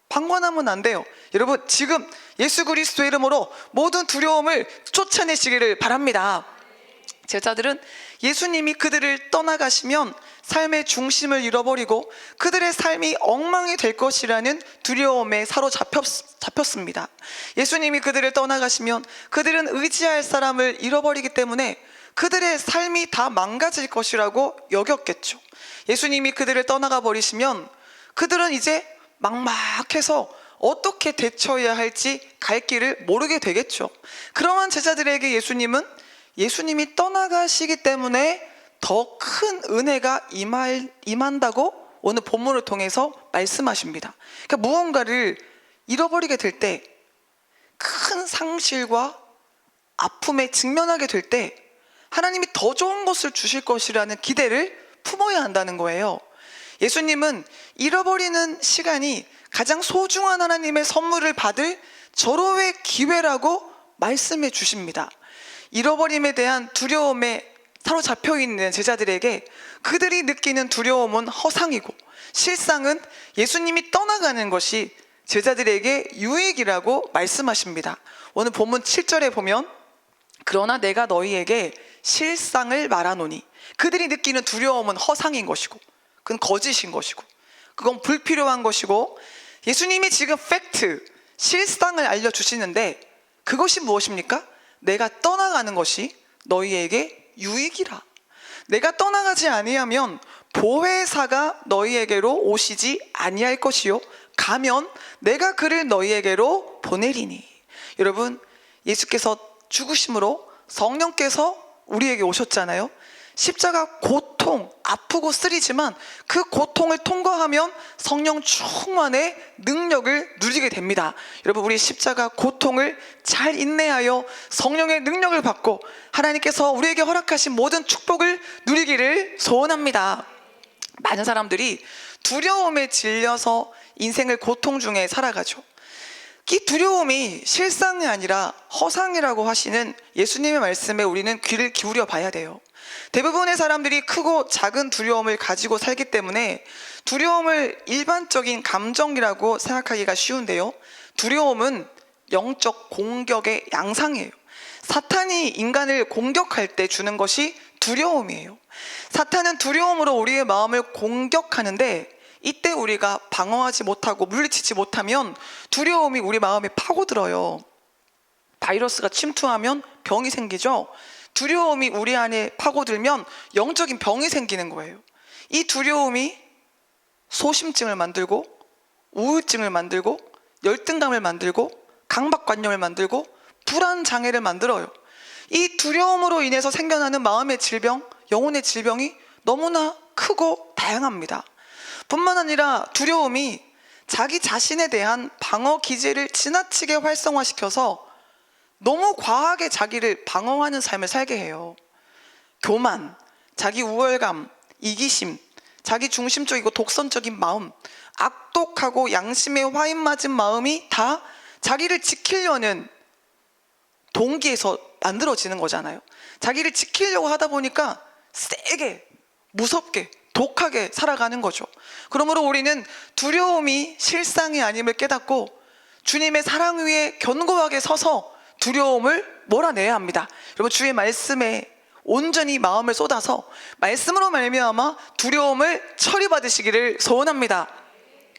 방관하면 안 돼요. 여러분, 지금 예수 그리스도의 이름으로 모든 두려움을 쫓아내시기를 바랍니다. 제자들은 예수님이 그들을 떠나가시면 삶의 중심을 잃어버리고 그들의 삶이 엉망이 될 것이라는 두려움에 사로잡혔습니다. 예수님이 그들을 떠나가시면 그들은 의지할 사람을 잃어버리기 때문에 그들의 삶이 다 망가질 것이라고 여겼겠죠. 예수님이 그들을 떠나가 버리시면 그들은 이제 막막해서 어떻게 대처해야 할지 갈 길을 모르게 되겠죠. 그러한 제자들에게 예수님이 떠나가시기 때문에 더 큰 은혜가 임한다고 오늘 본문을 통해서 말씀하십니다. 그러니까 무언가를 잃어버리게 될 때, 큰 상실과 아픔에 직면하게 될 때 하나님이 더 좋은 것을 주실 것이라는 기대를 품어야 한다는 거예요. 예수님은 잃어버리는 시간이 가장 소중한 하나님의 선물을 받을 절호의 기회라고 말씀해 주십니다. 잃어버림에 대한 두려움에 사로잡혀 있는 제자들에게 그들이 느끼는 두려움은 허상이고 실상은 예수님이 떠나가는 것이 제자들에게 유익이라고 말씀하십니다. 오늘 본문 7절에 보면 그러나 내가 너희에게 실상을 말하노니, 그들이 느끼는 두려움은 허상인 것이고 그건 거짓인 것이고 그건 불필요한 것이고 예수님이 지금 팩트, 실상을 알려주시는데 그것이 무엇입니까? 내가 떠나가는 것이 너희에게 유익이라. 내가 떠나가지 아니하면 보혜사가 너희에게로 오시지 아니할 것이요 가면 내가 그를 너희에게로 보내리니. 여러분, 예수께서 죽으심으로 성령께서 우리에게 오셨잖아요. 십자가 고통, 아프고 쓰리지만 그 고통을 통과하면 성령 충만의 능력을 누리게 됩니다. 여러분, 우리 십자가 고통을 잘 인내하여 성령의 능력을 받고 하나님께서 우리에게 허락하신 모든 축복을 누리기를 소원합니다. 많은 사람들이 두려움에 질려서 인생을 고통 중에 살아가죠. 이 두려움이 실상이 아니라 허상이라고 하시는 예수님의 말씀에 우리는 귀를 기울여 봐야 돼요. 대부분의 사람들이 크고 작은 두려움을 가지고 살기 때문에 두려움을 일반적인 감정이라고 생각하기가 쉬운데요, 두려움은 영적 공격의 양상이에요. 사탄이 인간을 공격할 때 주는 것이 두려움이에요. 사탄은 두려움으로 우리의 마음을 공격하는데 이때 우리가 방어하지 못하고 물리치지 못하면 두려움이 우리 마음에 파고들어요. 바이러스가 침투하면 병이 생기죠. 두려움이 우리 안에 파고들면 영적인 병이 생기는 거예요. 이 두려움이 소심증을 만들고 우울증을 만들고 열등감을 만들고 강박관념을 만들고 불안장애를 만들어요. 이 두려움으로 인해서 생겨나는 마음의 질병, 영혼의 질병이 너무나 크고 다양합니다. 뿐만 아니라 두려움이 자기 자신에 대한 방어 기제를 지나치게 활성화시켜서 너무 과하게 자기를 방어하는 삶을 살게 해요. 교만, 자기 우월감, 이기심, 자기 중심적이고 독선적인 마음, 악독하고 양심에 화인 맞은 마음이 다 자기를 지키려는 동기에서 만들어지는 거잖아요. 자기를 지키려고 하다 보니까 세게, 무섭게, 독하게 살아가는 거죠. 그러므로 우리는 두려움이 실상이 아님을 깨닫고 주님의 사랑 위에 견고하게 서서 두려움을 몰아내야 합니다. 여러분, 주의 말씀에 온전히 마음을 쏟아서 말씀으로 말미암아 두려움을 처리받으시기를 소원합니다.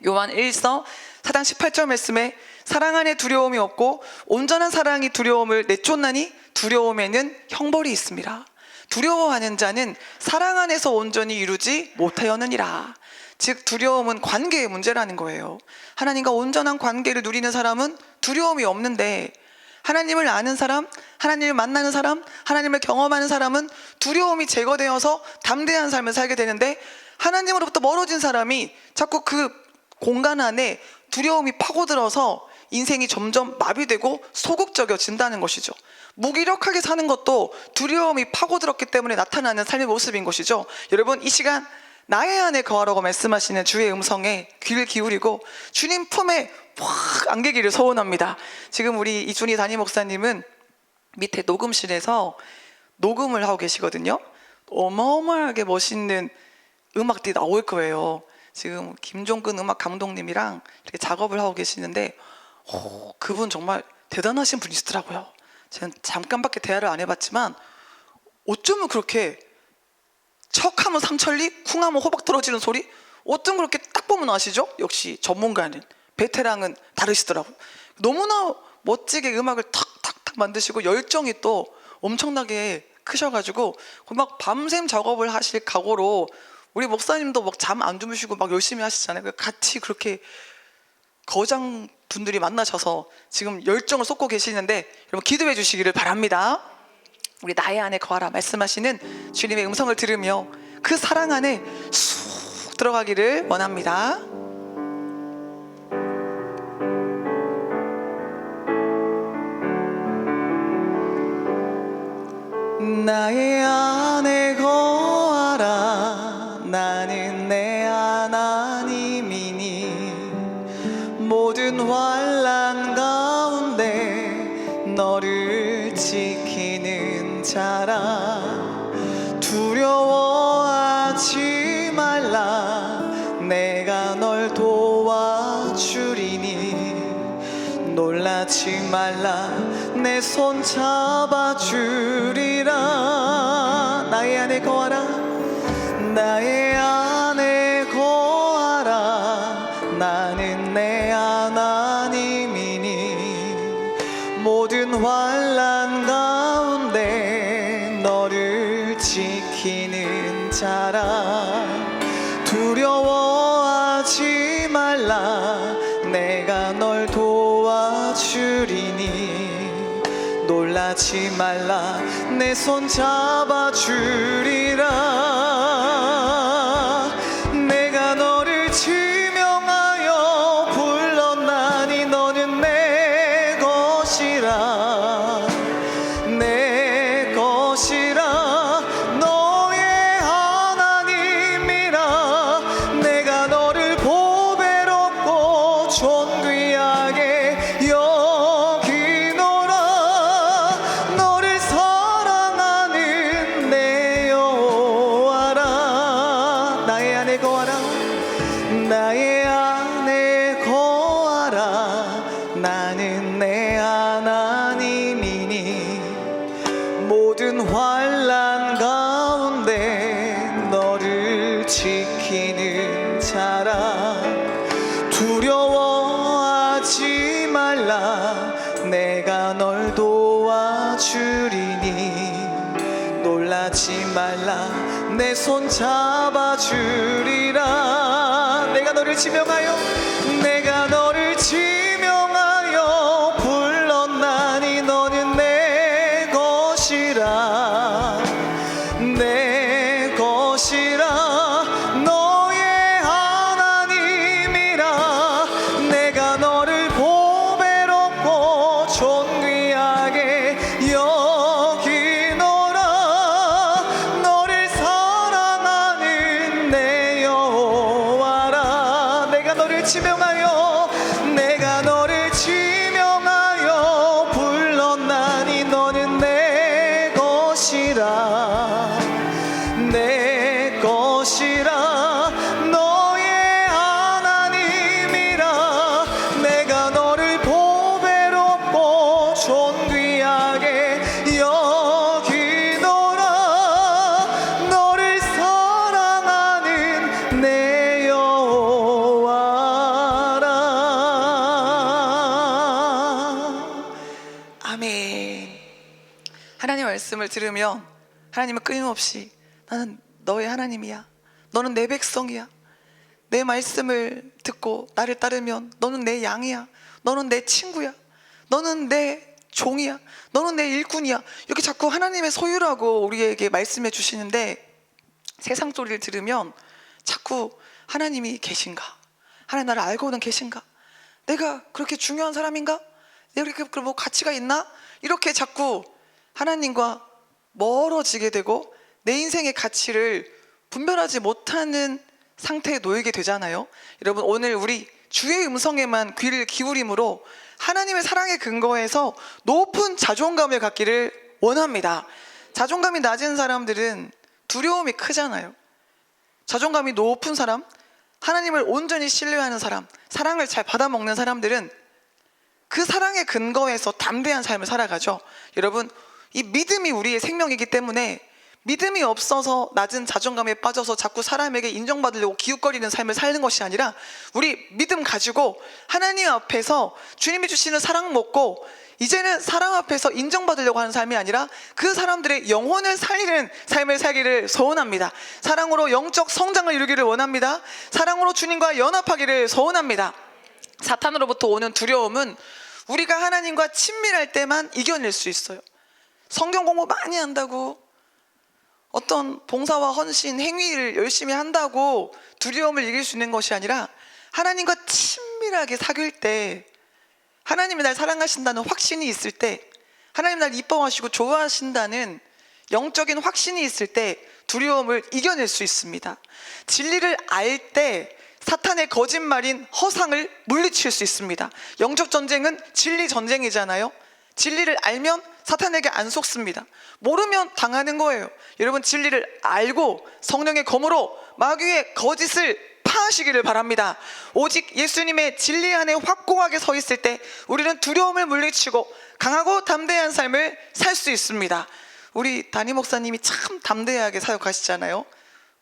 요한 1서 4장 18절 말씀에 사랑 안에 두려움이 없고 온전한 사랑이 두려움을 내쫓나니 두려움에는 형벌이 있습니다. 두려워하는 자는 사랑 안에서 온전히 이루지 못하였느니라. 즉 두려움은 관계의 문제라는 거예요. 하나님과 온전한 관계를 누리는 사람은 두려움이 없는데 하나님을 아는 사람, 하나님을 만나는 사람, 하나님을 경험하는 사람은 두려움이 제거되어서 담대한 삶을 살게 되는데 하나님으로부터 멀어진 사람이 자꾸 그 공간 안에 두려움이 파고들어서 인생이 점점 마비되고 소극적이어진다는 것이죠. 무기력하게 사는 것도 두려움이 파고들었기 때문에 나타나는 삶의 모습인 것이죠. 여러분, 이 시간 나의 안에 거하라고 말씀하시는 주의 음성에 귀를 기울이고 주님 품에 확 안기기를 소원합니다. 지금 우리 이준희 담임 목사님은 밑에 녹음실에서 녹음을 하고 계시거든요. 어마어마하게 멋있는 음악들이 나올 거예요. 지금 김종근 음악 감독님이랑 이렇게 작업을 하고 계시는데 그분 정말 대단하신 분이시더라고요. 저는 잠깐밖에 대화를 안 해봤지만 어쩌면 그렇게 척하면 삼천리, 쿵하면 호박 떨어지는 소리, 어쩜 그렇게 딱 보면 아시죠? 역시 전문가는, 베테랑은 다르시더라고요. 너무나 멋지게 음악을 탁탁탁 만드시고 열정이 또 엄청나게 크셔가지고 막 밤샘 작업을 하실 각오로 우리 목사님도 막 잠 안 주무시고 막 열심히 하시잖아요. 같이 그렇게 거장 분들이 만나셔서 지금 열정을 쏟고 계시는데 여러분 기도해 주시기를 바랍니다. 우리 나의 안에 거하라 말씀하시는 주님의 음성을 들으며 그 사랑 안에 쑥 들어가기를 원합니다. 나의 안에 거하라 나는 내 하나님이니 모든 환난 가운데 자라. 두려워하지 말라. 내가 널 도와주리니. 놀라지 말라. 내 손 잡아주리라. 나의 안에 거하라. 나의 안에 거하라. 나는 내 하나님이니. 모든 환난 가운데 너를 지키는 자라. 두려워하지 말라. 내가 널 도와주리니. 놀라지 말라. 내 손 잡아주리라. 내가 너를 지명하여 불렀나니. 너는 내 것이라. 내 것이라. 너의 하나님이라. 내가 너를 보배롭고 존귀하게 여기노라. 너를 사랑하는 내 여호와라. 나의 안에 거하라. 나의 안에 거하라. 나는 내 하나님이니. 모든 환난 가운데 너를 지키는 자라. 두려워하지 말라. 내가 널 도와주리니. 놀라지 말라. 내 손 잡아주리라. 내가 너를 지명하여. 내가 너를 지명하여 불렀나니. 너는 내 것이라. 내 것이라. 너의 하나님이라. 내가 너를 보배롭고 존귀하게 여기노라. 너를 사랑하는 내 여호와라. 내가 너를 지명하여. 내가 너를 지명하여 불렀나니. 너는 내 것이라. 내 것이라. 너의 하나님이라. 내가 너를 보배롭고 존귀하게 여기노라. 너를 사랑하는 내 여호와라. 아멘. 하나님의 말씀을 들으면 하나님은 끊임없이 나는 너의 하나님이야. 너는 내 백성이야. 내 말씀을 듣고 나를 따르면 너는 내 양이야. 너는 내 친구야. 너는 내 종이야. 너는 내 일꾼이야. 이렇게 자꾸 하나님의 소유라고 우리에게 말씀해 주시는데, 세상 소리를 들으면 자꾸 하나님이 계신가? 하나님 나를 알고는 계신가? 내가 그렇게 중요한 사람인가? 내가 그렇게 뭐 가치가 있나? 이렇게 자꾸 하나님과 멀어지게 되고 내 인생의 가치를 분별하지 못하는 상태에 놓이게 되잖아요. 여러분, 오늘 우리 주의 음성에만 귀를 기울임으로 하나님의 사랑의 근거에서 높은 자존감을 갖기를 원합니다. 자존감이 낮은 사람들은 두려움이 크잖아요. 자존감이 높은 사람, 하나님을 온전히 신뢰하는 사람, 사랑을 잘 받아먹는 사람들은 그 사랑의 근거에서 담대한 삶을 살아가죠. 여러분, 이 믿음이 우리의 생명이기 때문에 믿음이 없어서 낮은 자존감에 빠져서 자꾸 사람에게 인정받으려고 기웃거리는 삶을 사는 것이 아니라, 우리 믿음 가지고 하나님 앞에서 주님이 주시는 사랑 먹고 이제는 사람 앞에서 인정받으려고 하는 삶이 아니라 그 사람들의 영혼을 살리는 삶을 살기를 소원합니다. 사랑으로 영적 성장을 이루기를 원합니다. 사랑으로 주님과 연합하기를 소원합니다. 사탄으로부터 오는 두려움은 우리가 하나님과 친밀할 때만 이겨낼 수 있어요. 성경 공부 많이 한다고, 어떤 봉사와 헌신, 행위를 열심히 한다고 두려움을 이길 수 있는 것이 아니라, 하나님과 친밀하게 사귈 때, 하나님이 날 사랑하신다는 확신이 있을 때, 하나님 날 이뻐하시고 좋아하신다는 영적인 확신이 있을 때 두려움을 이겨낼 수 있습니다. 진리를 알 때 사탄의 거짓말인 허상을 물리칠 수 있습니다. 영적 전쟁은 진리 전쟁이잖아요. 진리를 알면 사탄에게 안 속습니다. 모르면 당하는 거예요. 여러분, 진리를 알고 성령의 검으로 마귀의 거짓을 파하시기를 바랍니다. 오직 예수님의 진리 안에 확고하게 서 있을 때 우리는 두려움을 물리치고 강하고 담대한 삶을 살 수 있습니다. 우리 담임 목사님이 참 담대하게 사역하시잖아요.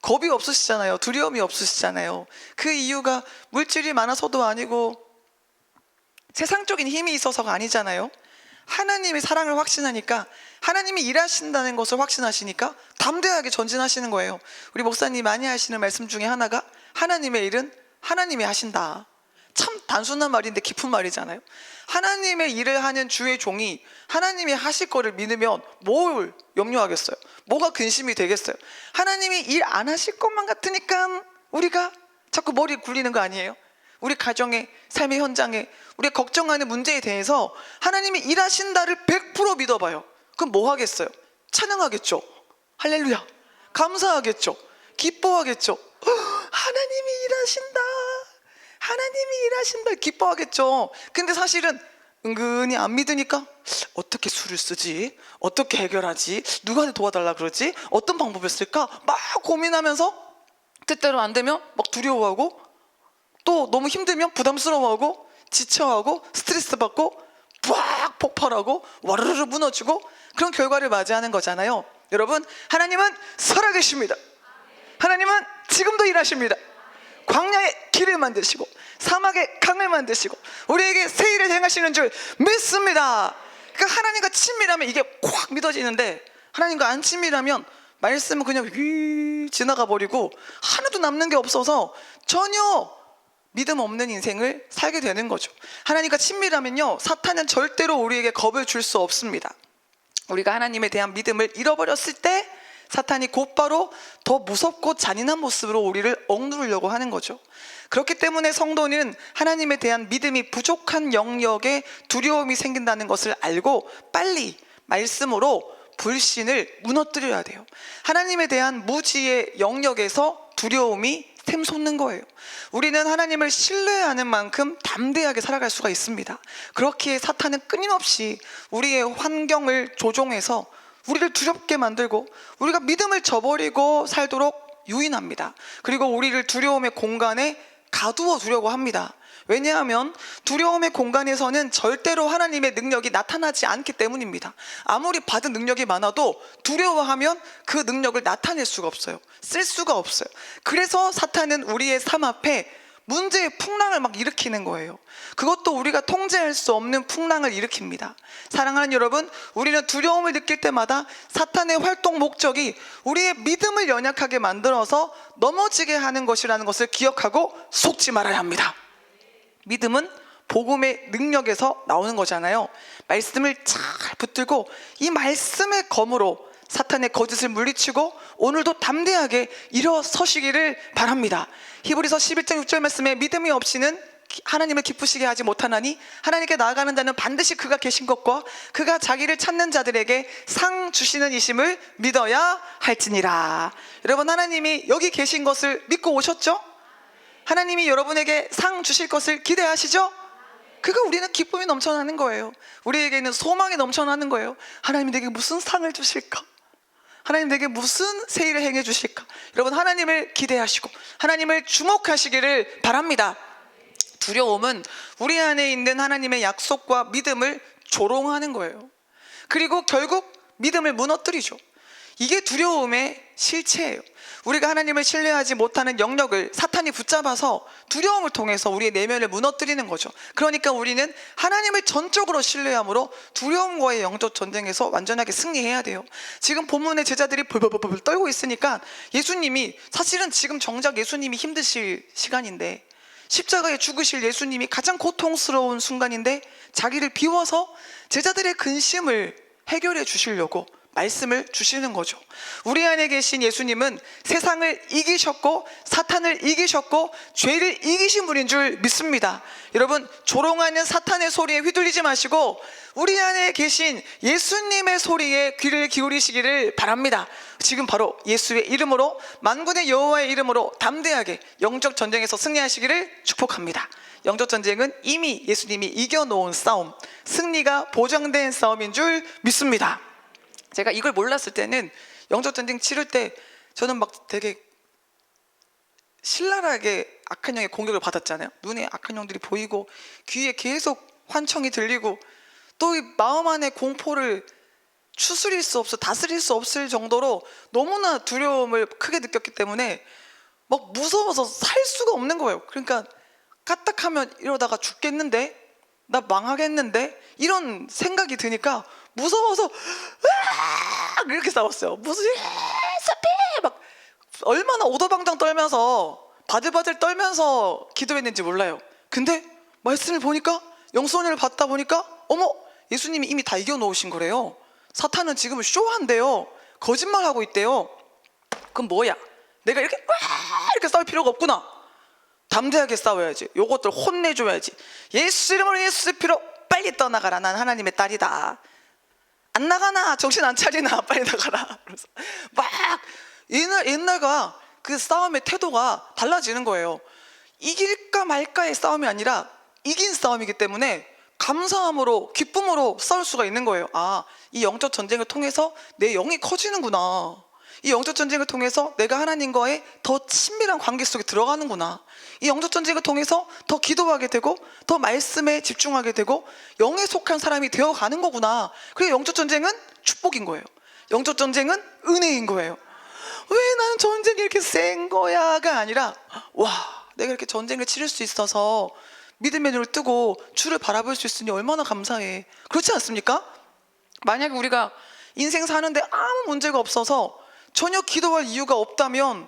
겁이 없으시잖아요. 두려움이 없으시잖아요. 그 이유가 물질이 많아서도 아니고 세상적인 힘이 있어서가 아니잖아요. 하나님의 사랑을 확신하니까, 하나님이 일하신다는 것을 확신하시니까 담대하게 전진하시는 거예요. 우리 목사님 많이 하시는 말씀 중에 하나가 하나님의 일은 하나님이 하신다. 참 단순한 말인데 깊은 말이잖아요. 하나님의 일을 하는 주의 종이 하나님이 하실 거를 믿으면 뭘 염려하겠어요? 뭐가 근심이 되겠어요? 하나님이 일 안 하실 것만 같으니까 우리가 자꾸 머리 굴리는 거 아니에요? 우리 가정의 삶의 현장에 우리가 걱정하는 문제에 대해서 하나님이 일하신다를 100% 믿어봐요. 그럼 뭐 하겠어요? 찬양하겠죠. 할렐루야. 감사하겠죠. 기뻐하겠죠. 하나님이 일하신다, 하나님이 일하신다, 기뻐하겠죠. 근데 사실은 은근히 안 믿으니까 어떻게 수를 쓰지? 어떻게 해결하지? 누구한테 도와달라 그러지? 어떤 방법을 쓸까? 막 고민하면서 뜻대로 안 되면 막 두려워하고, 또 너무 힘들면 부담스러워하고 지쳐하고 스트레스 받고 막 폭발하고 와르르 무너지고 그런 결과를 맞이하는 거잖아요. 여러분, 하나님은 살아계십니다. 하나님은 지금도 일하십니다. 광야에 길을 만드시고 사막에 강을 만드시고 우리에게 새 일을 행하시는 줄 믿습니다. 그러니까 하나님과 친밀하면 이게 꽉 믿어지는데, 하나님과 안 친밀하면 말씀은 그냥 휘 지나가 버리고 하나도 남는 게 없어서 전혀 믿음 없는 인생을 살게 되는 거죠. 하나님과 친밀하면요, 사탄은 절대로 우리에게 겁을 줄 수 없습니다. 우리가 하나님에 대한 믿음을 잃어버렸을 때 사탄이 곧바로 더 무섭고 잔인한 모습으로 우리를 억누르려고 하는 거죠. 그렇기 때문에 성도는 하나님에 대한 믿음이 부족한 영역에 두려움이 생긴다는 것을 알고 빨리 말씀으로 불신을 무너뜨려야 돼요. 하나님에 대한 무지의 영역에서 두려움이 샘솟는 거예요. 우리는 하나님을 신뢰하는 만큼 담대하게 살아갈 수가 있습니다. 그렇기에 사탄은 끊임없이 우리의 환경을 조종해서 우리를 두렵게 만들고 우리가 믿음을 저버리고 살도록 유인합니다. 그리고 우리를 두려움의 공간에 가두어 두려고 합니다. 왜냐하면 두려움의 공간에서는 절대로 하나님의 능력이 나타나지 않기 때문입니다. 아무리 받은 능력이 많아도 두려워하면 그 능력을 나타낼 수가 없어요. 쓸 수가 없어요. 그래서 사탄은 우리의 삶 앞에 문제의 풍랑을 막 일으키는 거예요. 그것도 우리가 통제할 수 없는 풍랑을 일으킵니다. 사랑하는 여러분, 우리는 두려움을 느낄 때마다 사탄의 활동 목적이 우리의 믿음을 연약하게 만들어서 넘어지게 하는 것이라는 것을 기억하고 속지 말아야 합니다. 믿음은 복음의 능력에서 나오는 거잖아요. 말씀을 잘 붙들고 이 말씀의 검으로 사탄의 거짓을 물리치고 오늘도 담대하게 일어서시기를 바랍니다. 히브리서 11장 6절 말씀에 믿음이 없이는 하나님을 기쁘시게 하지 못하나니 하나님께 나아가는 자는 반드시 그가 계신 것과 그가 자기를 찾는 자들에게 상 주시는 이심을 믿어야 할지니라. 여러분, 하나님이 여기 계신 것을 믿고 오셨죠? 하나님이 여러분에게 상 주실 것을 기대하시죠? 그거 우리는 기쁨이 넘쳐나는 거예요. 우리에게는 소망이 넘쳐나는 거예요. 하나님이 내게 무슨 상을 주실까? 하나님 내게 무슨 새 일을 행해 주실까? 여러분, 하나님을 기대하시고 하나님을 주목하시기를 바랍니다. 두려움은 우리 안에 있는 하나님의 약속과 믿음을 조롱하는 거예요. 그리고 결국 믿음을 무너뜨리죠. 이게 두려움의 실체예요. 우리가 하나님을 신뢰하지 못하는 영역을 사탄이 붙잡아서 두려움을 통해서 우리의 내면을 무너뜨리는 거죠. 그러니까 우리는 하나님을 전적으로 신뢰함으로 두려움과의 영적 전쟁에서 완전하게 승리해야 돼요. 지금 본문의 제자들이 벌벌벌벌 떨고 있으니까 예수님이, 사실은 지금 정작 예수님이 힘드실 시간인데, 십자가에 죽으실 예수님이 가장 고통스러운 순간인데 자기를 비워서 제자들의 근심을 해결해 주시려고 말씀을 주시는 거죠. 우리 안에 계신 예수님은 세상을 이기셨고 사탄을 이기셨고 죄를 이기신 분인 줄 믿습니다. 여러분, 조롱하는 사탄의 소리에 휘둘리지 마시고 우리 안에 계신 예수님의 소리에 귀를 기울이시기를 바랍니다. 지금 바로 예수의 이름으로, 만군의 여호와의 이름으로 담대하게 영적 전쟁에서 승리하시기를 축복합니다. 영적 전쟁은 이미 예수님이 이겨놓은 싸움, 승리가 보장된 싸움인 줄 믿습니다. 제가 이걸 몰랐을 때는 영적 전쟁 치를 때 저는 막 되게 신랄하게 악한 영의 공격을 받았잖아요. 눈에 악한 영들이 보이고 귀에 계속 환청이 들리고 또 이 마음 안에 공포를 추스릴 수 없어, 다스릴 수 없을 정도로 너무나 두려움을 크게 느꼈기 때문에 막 무서워서 살 수가 없는 거예요. 그러니까 까딱하면 이러다가 죽겠는데, 나 망하겠는데, 이런 생각이 드니까 무서워서 이렇게 싸웠어요. 무슨 막 얼마나 오도방정 떨면서 바들바들 떨면서 기도했는지 몰라요. 근데 말씀을 보니까, 영성을 받다 보니까 어머, 예수님이 이미 다 이겨놓으신 거래요. 사탄은 지금 쇼한대요. 거짓말하고 있대요. 그럼 뭐야? 내가 이렇게 싸울 필요가 없구나. 담대하게 싸워야지. 요것들 혼내줘야지. 예수 이름으로, 예수 피로 빨리 떠나가라. 난 하나님의 딸이다. 안 나가나? 정신 안 차리나? 빨리 나가라. 그래서 막 옛날과 그 싸움의 태도가 달라지는 거예요. 이길까 말까의 싸움이 아니라 이긴 싸움이기 때문에 감사함으로, 기쁨으로 싸울 수가 있는 거예요. 아, 이 영적 전쟁을 통해서 내 영이 커지는구나. 이 영적 전쟁을 통해서 내가 하나님과의 더 친밀한 관계 속에 들어가는구나. 이 영적 전쟁을 통해서 더 기도하게 되고 더 말씀에 집중하게 되고 영에 속한 사람이 되어가는 거구나. 그래서 영적 전쟁은 축복인 거예요. 영적 전쟁은 은혜인 거예요. 왜 나는 전쟁이 이렇게 센 거야가 아니라, 와, 내가 이렇게 전쟁을 치를 수 있어서 믿음의 눈을 뜨고 주를 바라볼 수 있으니 얼마나 감사해. 그렇지 않습니까? 만약에 우리가 인생 사는데 아무 문제가 없어서 전혀 기도할 이유가 없다면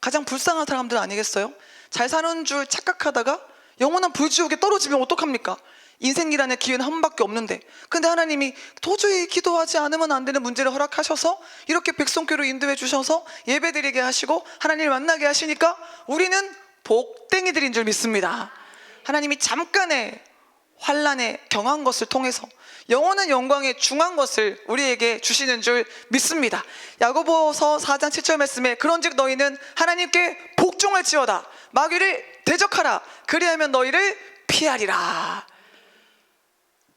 가장 불쌍한 사람들 아니겠어요? 잘 사는 줄 착각하다가 영원한 불지옥에 떨어지면 어떡합니까? 인생이라는 기회는 한 번밖에 없는데, 근데 하나님이 도저히 기도하지 않으면 안 되는 문제를 허락하셔서 이렇게 백성교로 인도해 주셔서 예배드리게 하시고 하나님을 만나게 하시니까 우리는 복댕이들인 줄 믿습니다. 하나님이 잠깐의 환난에 경한 것을 통해서 영원한 영광에 중한 것을 우리에게 주시는 줄 믿습니다. 야고보서 4장 7절 말씀에 그런즉 너희는 하나님께 복종할지어다. 마귀를 대적하라. 그리하면 너희를 피하리라.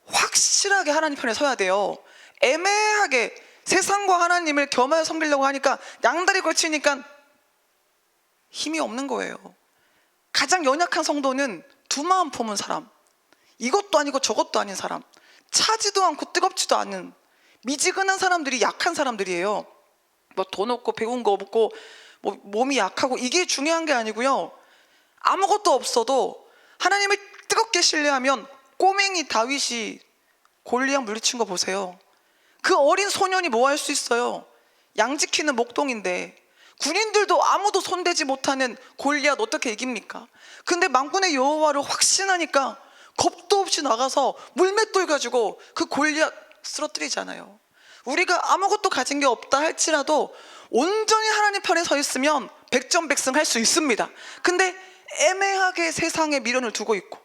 확실하게 하나님 편에 서야 돼요. 애매하게 세상과 하나님을 겸하여 섬기려고 하니까 양다리 걸치니까 힘이 없는 거예요. 가장 연약한 성도는 두 마음 품은 사람, 이것도 아니고 저것도 아닌 사람, 차지도 않고 뜨겁지도 않은 미지근한 사람들이 약한 사람들이에요. 뭐 돈 없고 배운 거 없고 뭐 몸이 약하고 이게 중요한 게 아니고요. 아무것도 없어도 하나님을 뜨겁게 신뢰하면 꼬맹이 다윗이 골리앗 물리친 거 보세요. 그 어린 소년이 뭐 할 수 있어요? 양 지키는 목동인데 군인들도 아무도 손대지 못하는 골리앗 어떻게 이깁니까? 근데 만군의 여호와를 확신하니까 겁도 없이 나가서 물맷돌 가지고 그 골리앗 쓰러뜨리잖아요. 우리가 아무것도 가진 게 없다 할지라도 온전히 하나님 편에 서 있으면 백전백승 할 수 있습니다. 근데 애매하게 세상에 미련을 두고 있고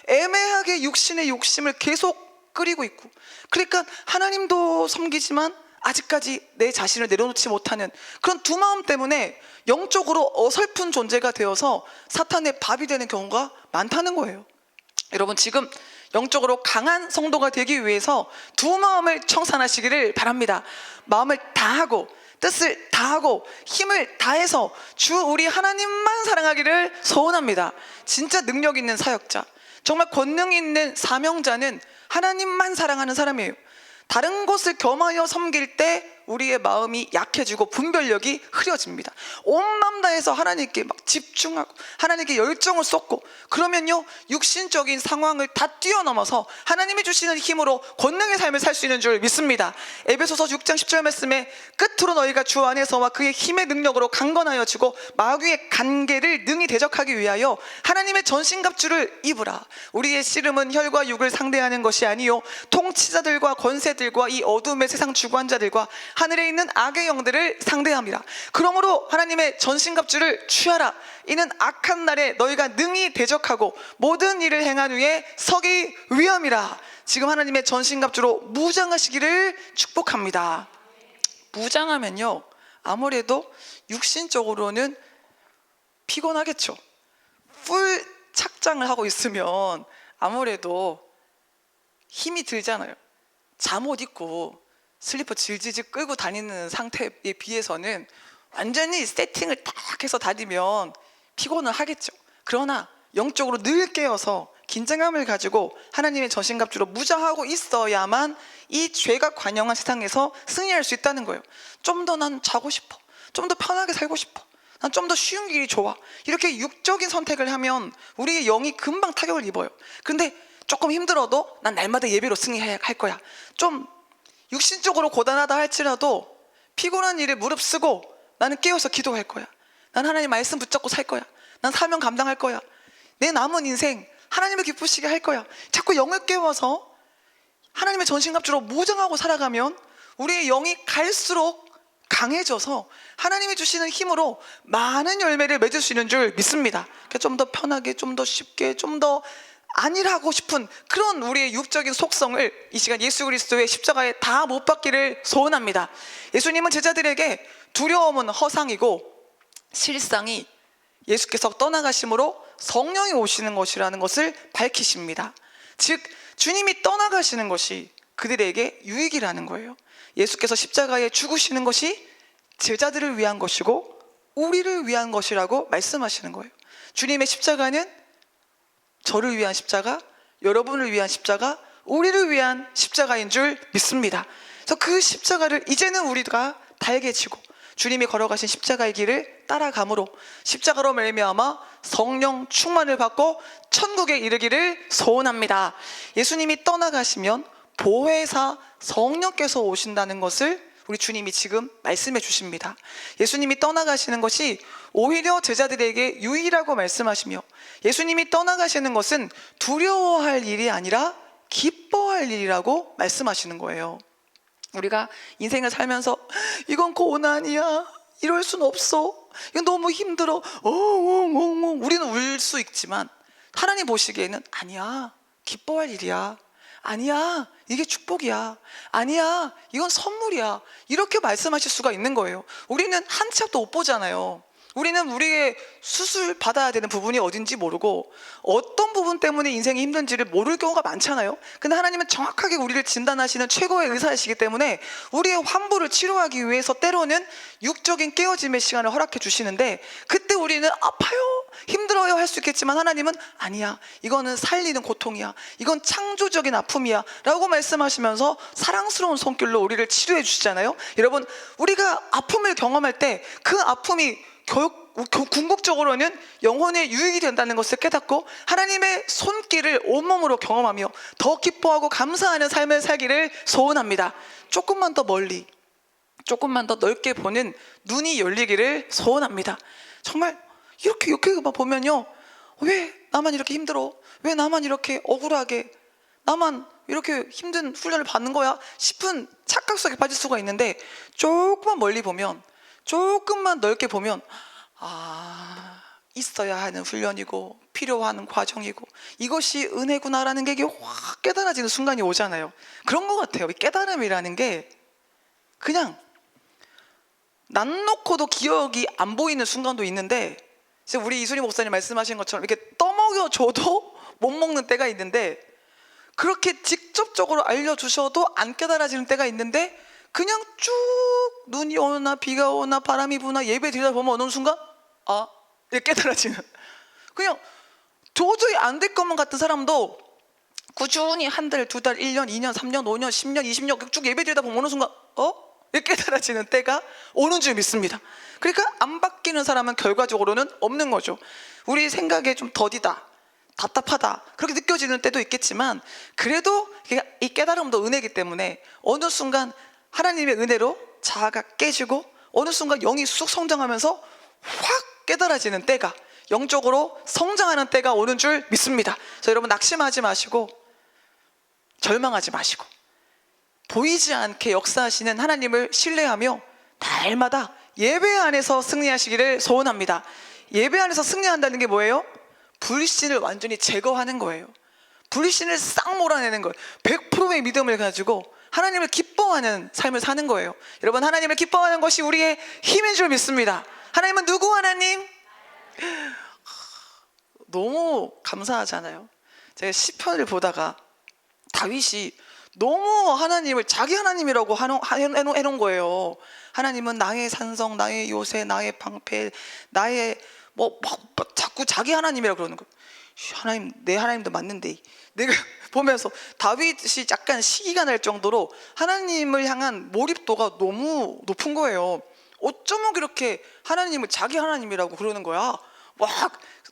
애매하게 육신의 욕심을 계속 끓이고 있고, 그러니까 하나님도 섬기지만 아직까지 내 자신을 내려놓지 못하는 그런 두 마음 때문에 영적으로 어설픈 존재가 되어서 사탄의 밥이 되는 경우가 많다는 거예요. 여러분, 지금 영적으로 강한 성도가 되기 위해서 두 마음을 청산하시기를 바랍니다. 마음을 다하고 뜻을 다하고 힘을 다해서 주 우리 하나님만 사랑하기를 소원합니다. 진짜 능력 있는 사역자, 정말 권능 있는 사명자는 하나님만 사랑하는 사람이에요. 다른 곳을 겸하여 섬길 때 우리의 마음이 약해지고 분별력이 흐려집니다. 온 마음 다해서 하나님께 막 집중하고 하나님께 열정을 쏟고 그러면요, 육신적인 상황을 다 뛰어넘어서 하나님이 주시는 힘으로 권능의 삶을 살 수 있는 줄 믿습니다. 에베소서 6장 10절 말씀에 끝으로 너희가 주 안에서와 그의 힘의 능력으로 강건하여지고 마귀의 간계를 능히 대적하기 위하여 하나님의 전신갑주를 입으라. 우리의 씨름은 혈과 육을 상대하는 것이 아니요 통치자들과 권세들과 이 어둠의 세상 주관자들과 하늘에 있는 악의 영들을 상대함이라. 그러므로 하나님의 전신갑주를 취하라. 이는 악한 날에 너희가 능히 대적하고 모든 일을 행한 후에 서기 위함이라. 지금 하나님의 전신갑주로 무장하시기를 축복합니다. 무장하면요, 아무래도 육신적으로는 피곤하겠죠. 풀 착장을 하고 있으면 아무래도 힘이 들잖아요. 잠옷 입고 슬리퍼 질질질 끌고 다니는 상태에 비해서는 완전히 세팅을 딱 해서 다니면 피곤은 하겠죠. 그러나 영적으로 늘 깨어서 긴장감을 가지고 하나님의 전신갑주로 무장하고 있어야만 이 죄가 관영한 세상에서 승리할 수 있다는 거예요. 좀 더 난 자고 싶어, 좀 더 편하게 살고 싶어, 난 좀 더 쉬운 길이 좋아, 이렇게 육적인 선택을 하면 우리의 영이 금방 타격을 입어요. 그런데 조금 힘들어도 난 날마다 예배로 승리할 거야, 좀 육신적으로 고단하다 할지라도 피곤한 일에 무릅쓰고 나는 깨어서 기도할 거야, 난 하나님 말씀 붙잡고 살 거야, 난 사명 감당할 거야, 내 남은 인생 하나님을 기쁘시게 할 거야. 자꾸 영을 깨워서 하나님의 전신갑주로 무장하고 살아가면 우리의 영이 갈수록 강해져서 하나님이 주시는 힘으로 많은 열매를 맺을 수 있는 줄 믿습니다. 좀 더 편하게, 좀 더 쉽게, 좀 더 안일하고 싶은 그런 우리의 육적인 속성을 이 시간 예수 그리스도의 십자가에 다 못 박기를 소원합니다. 예수님은 제자들에게 두려움은 허상이고 실상이 예수께서 떠나가심으로 성령이 오시는 것이라는 것을 밝히십니다. 즉 주님이 떠나가시는 것이 그들에게 유익이라는 거예요. 예수께서 십자가에 죽으시는 것이 제자들을 위한 것이고 우리를 위한 것이라고 말씀하시는 거예요. 주님의 십자가는 저를 위한 십자가, 여러분을 위한 십자가, 우리를 위한 십자가인 줄 믿습니다. 그래서 그 십자가를 이제는 우리가 달게 지고 주님이 걸어가신 십자가의 길을 따라감으로 십자가로 말미암아 성령 충만을 받고 천국에 이르기를 소원합니다. 예수님이 떠나가시면 보혜사 성령께서 오신다는 것을 우리 주님이 지금 말씀해 주십니다. 예수님이 떠나가시는 것이 오히려 제자들에게 유의라고 말씀하시며 예수님이 떠나가시는 것은 두려워할 일이 아니라 기뻐할 일이라고 말씀하시는 거예요. 우리가 인생을 살면서 이건 고난이야, 이럴 순 없어, 이건 너무 힘들어, 우리는 울 수 있지만 하나님 보시기에는 아니야, 기뻐할 일이야, 아니야, 이게 축복이야, 아니야, 이건 선물이야, 이렇게 말씀하실 수가 있는 거예요. 우리는 한 치 앞도 못 보잖아요. 우리는 우리의 수술 받아야 되는 부분이 어딘지 모르고 어떤 부분 때문에 인생이 힘든지를 모를 경우가 많잖아요. 근데 하나님은 정확하게 우리를 진단하시는 최고의 의사이시기 때문에 우리의 환부를 치료하기 위해서 때로는 육적인 깨어짐의 시간을 허락해 주시는데 그때 우리는 아파요, 힘들어요 할 수 있겠지만 하나님은 아니야, 이거는 살리는 고통이야, 이건 창조적인 아픔이야 라고 말씀하시면서 사랑스러운 손길로 우리를 치료해 주시잖아요. 여러분, 우리가 아픔을 경험할 때 그 아픔이 궁극적으로는 영혼의 유익이 된다는 것을 깨닫고 하나님의 손길을 온몸으로 경험하며 더 기뻐하고 감사하는 삶을 살기를 소원합니다. 조금만 더 멀리, 조금만 더 넓게 보는 눈이 열리기를 소원합니다. 정말 이렇게 보면요, 왜 나만 이렇게 힘들어, 왜 나만 이렇게 억울하게, 나만 이렇게 힘든 훈련을 받는 거야 싶은 착각 속에 빠질 수가 있는데 조금만 멀리 보면, 조금만 넓게 보면 있어야 하는 훈련이고 필요한 과정이고 이것이 은혜구나라는 게 확 깨달아지는 순간이 오잖아요. 그런 것 같아요. 이 깨달음이라는 게 그냥 난 놓고도 기억이 안 보이는 순간도 있는데, 우리 이순희 목사님 말씀하신 것처럼 이렇게 떠먹여줘도 못 먹는 때가 있는데, 그렇게 직접적으로 알려주셔도 안 깨달아지는 때가 있는데, 그냥 쭉 눈이 오나 비가 오나 바람이 부나 예배 드리다 보면 어느 순간 이렇게 깨달아지는, 그냥 도저히 안 될 것만 같은 사람도 꾸준히 한 달, 두 달, 1년, 2년, 3년, 5년, 10년, 20년 쭉 예배 드리다 보면 어느 순간 이렇게 깨달아지는 때가 오는 줄 믿습니다. 그러니까 안 바뀌는 사람은 결과적으로는 없는 거죠. 우리 생각에 좀 더디다, 답답하다 그렇게 느껴지는 때도 있겠지만, 그래도 이 깨달음도 은혜이기 때문에 어느 순간 하나님의 은혜로 자아가 깨지고 어느 순간 영이 쑥 성장하면서 확 깨달아지는 때가, 영적으로 성장하는 때가 오는 줄 믿습니다. 그래서 여러분 낙심하지 마시고 절망하지 마시고 보이지 않게 역사하시는 하나님을 신뢰하며 날마다 예배 안에서 승리하시기를 소원합니다. 예배 안에서 승리한다는 게 뭐예요? 불신을 완전히 제거하는 거예요. 불신을 싹 몰아내는 거예요. 100%의 믿음을 가지고 하나님을 기뻐하는 삶을 사는 거예요. 여러분, 하나님을 기뻐하는 것이 우리의 힘인 줄 믿습니다. 하나님은 누구 하나님? 너무 감사하잖아요. 제가 시편을 보다가 다윗이 너무 하나님을 자기 하나님이라고 해놓은 거예요. 하나님은 나의 산성, 나의 요새, 나의 방패, 나의 자꾸 자기 하나님이라고 그러는 거예요. 하나님, 내 하나님도 맞는데. 내가 보면서 다윗이 약간 시기가 날 정도로 하나님을 향한 몰입도가 너무 높은 거예요. 어쩌면 그렇게 하나님을 자기 하나님이라고 그러는 거야.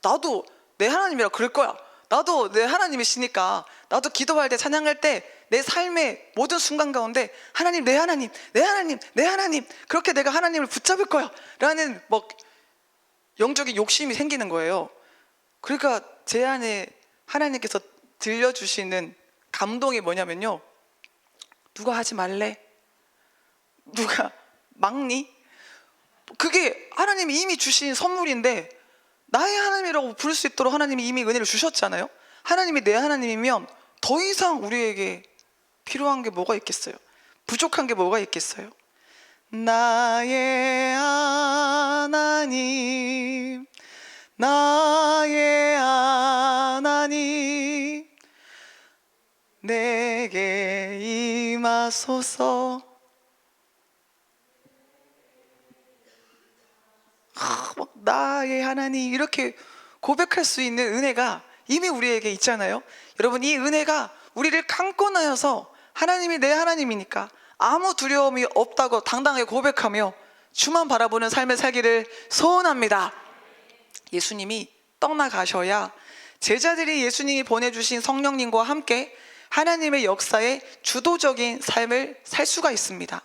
나도 내 하나님이라고 그럴 거야. 나도 내 하나님이시니까 나도 기도할 때, 찬양할 때 내 삶의 모든 순간 가운데 하나님, 내 하나님, 내 하나님, 내 하나님, 그렇게 내가 하나님을 붙잡을 거야 라는 영적인 욕심이 생기는 거예요. 그러니까 제 안에 하나님께서 들려주시는 감동이 뭐냐면요, 누가 하지 말래? 누가 막니? 그게 하나님이 이미 주신 선물인데, 나의 하나님이라고 부를 수 있도록 하나님이 이미 은혜를 주셨잖아요. 하나님이 내 하나님이면 더 이상 우리에게 필요한 게 뭐가 있겠어요? 부족한 게 뭐가 있겠어요? 나의 하나님, 나의 하나님, 내게 임하소서. 나의 하나님, 이렇게 고백할 수 있는 은혜가 이미 우리에게 있잖아요. 여러분, 이 은혜가 우리를 강권하여서 하나님이 내 하나님이니까 아무 두려움이 없다고 당당하게 고백하며 주만 바라보는 삶을 살기를 소원합니다. 예수님이 떠나가셔야 제자들이 예수님이 보내주신 성령님과 함께 하나님의 역사에 주도적인 삶을 살 수가 있습니다.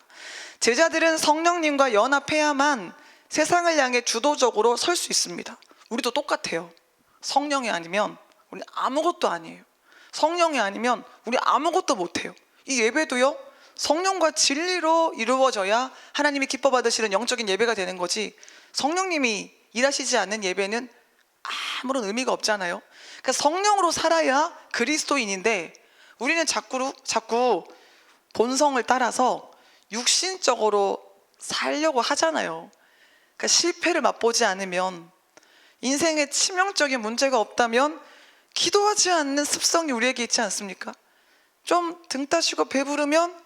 제자들은 성령님과 연합해야만 세상을 향해 주도적으로 설 수 있습니다. 우리도 똑같아요. 성령이 아니면 우리 아무것도 아니에요. 성령이 아니면 우리 아무것도 못해요. 이 예배도요, 성령과 진리로 이루어져야 하나님이 기뻐 받으시는 영적인 예배가 되는 거지, 성령님이 일하시지 않는 예배는 아무런 의미가 없잖아요. 그러니까 성령으로 살아야 그리스도인인데, 우리는 자꾸 본성을 따라서 육신적으로 살려고 하잖아요. 그러니까 실패를 맛보지 않으면, 인생에 치명적인 문제가 없다면 기도하지 않는 습성이 우리에게 있지 않습니까? 좀 등 따시고 배부르면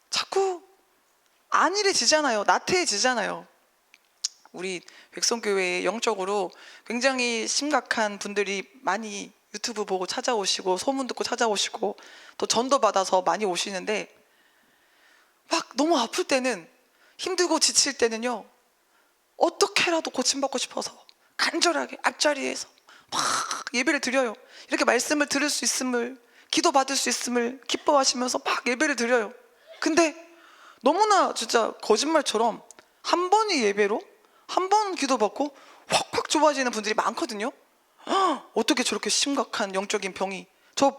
자꾸 안일해지잖아요. 나태해지잖아요. 우리 백성교회에 영적으로 굉장히 심각한 분들이 많이 유튜브 보고 찾아오시고 소문 듣고 찾아오시고 또 전도 받아서 많이 오시는데, 너무 아플 때는, 힘들고 지칠 때는요, 어떻게라도 고침받고 싶어서 간절하게 앞자리에서 막 예배를 드려요. 이렇게 말씀을 들을 수 있음을, 기도 받을 수 있음을 기뻐하시면서 막 예배를 드려요. 근데 너무나 진짜 거짓말처럼 한 번의 예배로 한 번 기도받고 확 좋아지는 분들이 많거든요. 어떻게 저렇게 심각한 영적인 병이, 저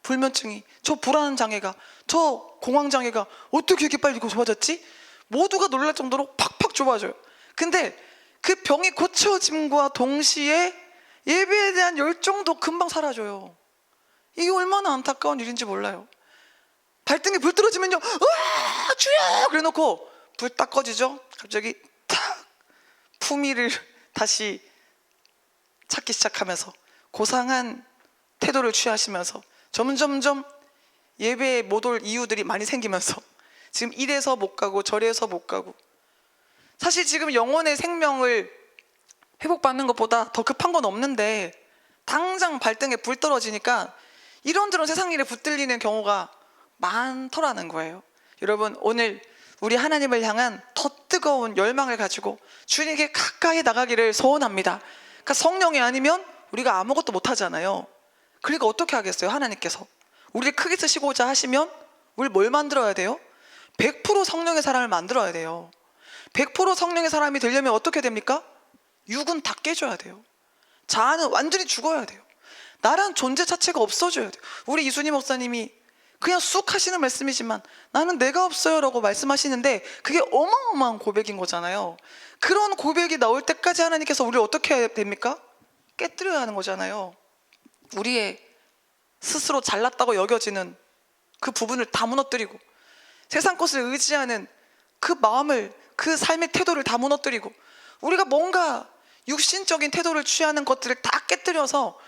불면증이, 저 불안 장애가, 저 공황 장애가 어떻게 이렇게 빨리 좋아졌지? 모두가 놀랄 정도로 팍팍 좋아져요. 근데 그 병이 고쳐짐과 동시에 예배에 대한 열정도 금방 사라져요. 이게 얼마나 안타까운 일인지 몰라요. 발등에 불 떨어지면요, 으아 주여 그래놓고 불 딱 꺼지죠. 갑자기 탁 품위를 다시 찾기 시작하면서 고상한 태도를 취하시면서 점점점 예배에 못 올 이유들이 많이 생기면서 지금 이래서 못 가고 저래서 못 가고, 사실 지금 영혼의 생명을 회복받는 것보다 더 급한 건 없는데 당장 발등에 불 떨어지니까 이런저런 세상 일에 붙들리는 경우가 많더라는 거예요. 여러분, 오늘 우리 하나님을 향한 더 뜨거운 열망을 가지고 주님께 가까이 나가기를 소원합니다. 그러니까 성령이 아니면 우리가 아무것도 못하잖아요. 그러니까 어떻게 하겠어요? 하나님께서 우리를 크게 쓰시고자 하시면 우리 뭘 만들어야 돼요? 100% 성령의 사람을 만들어야 돼요. 100% 성령의 사람이 되려면 어떻게 됩니까? 육은 다 깨져야 돼요. 자아는 완전히 죽어야 돼요. 나란 존재 자체가 없어져야 돼요. 우리 이순희 목사님이 그냥 쑥 하시는 말씀이지만 나는 내가 없어요 라고 말씀하시는데 그게 어마어마한 고백인 거잖아요. 그런 고백이 나올 때까지 하나님께서 우리를 어떻게 해야 됩니까? 깨뜨려야 하는 거잖아요. 우리의 스스로 잘났다고 여겨지는 그 부분을 다 무너뜨리고 세상 것을 의지하는 그 마음을, 그 삶의 태도를 다 무너뜨리고 우리가 뭔가 육신적인 태도를 취하는 것들을 다 깨뜨려서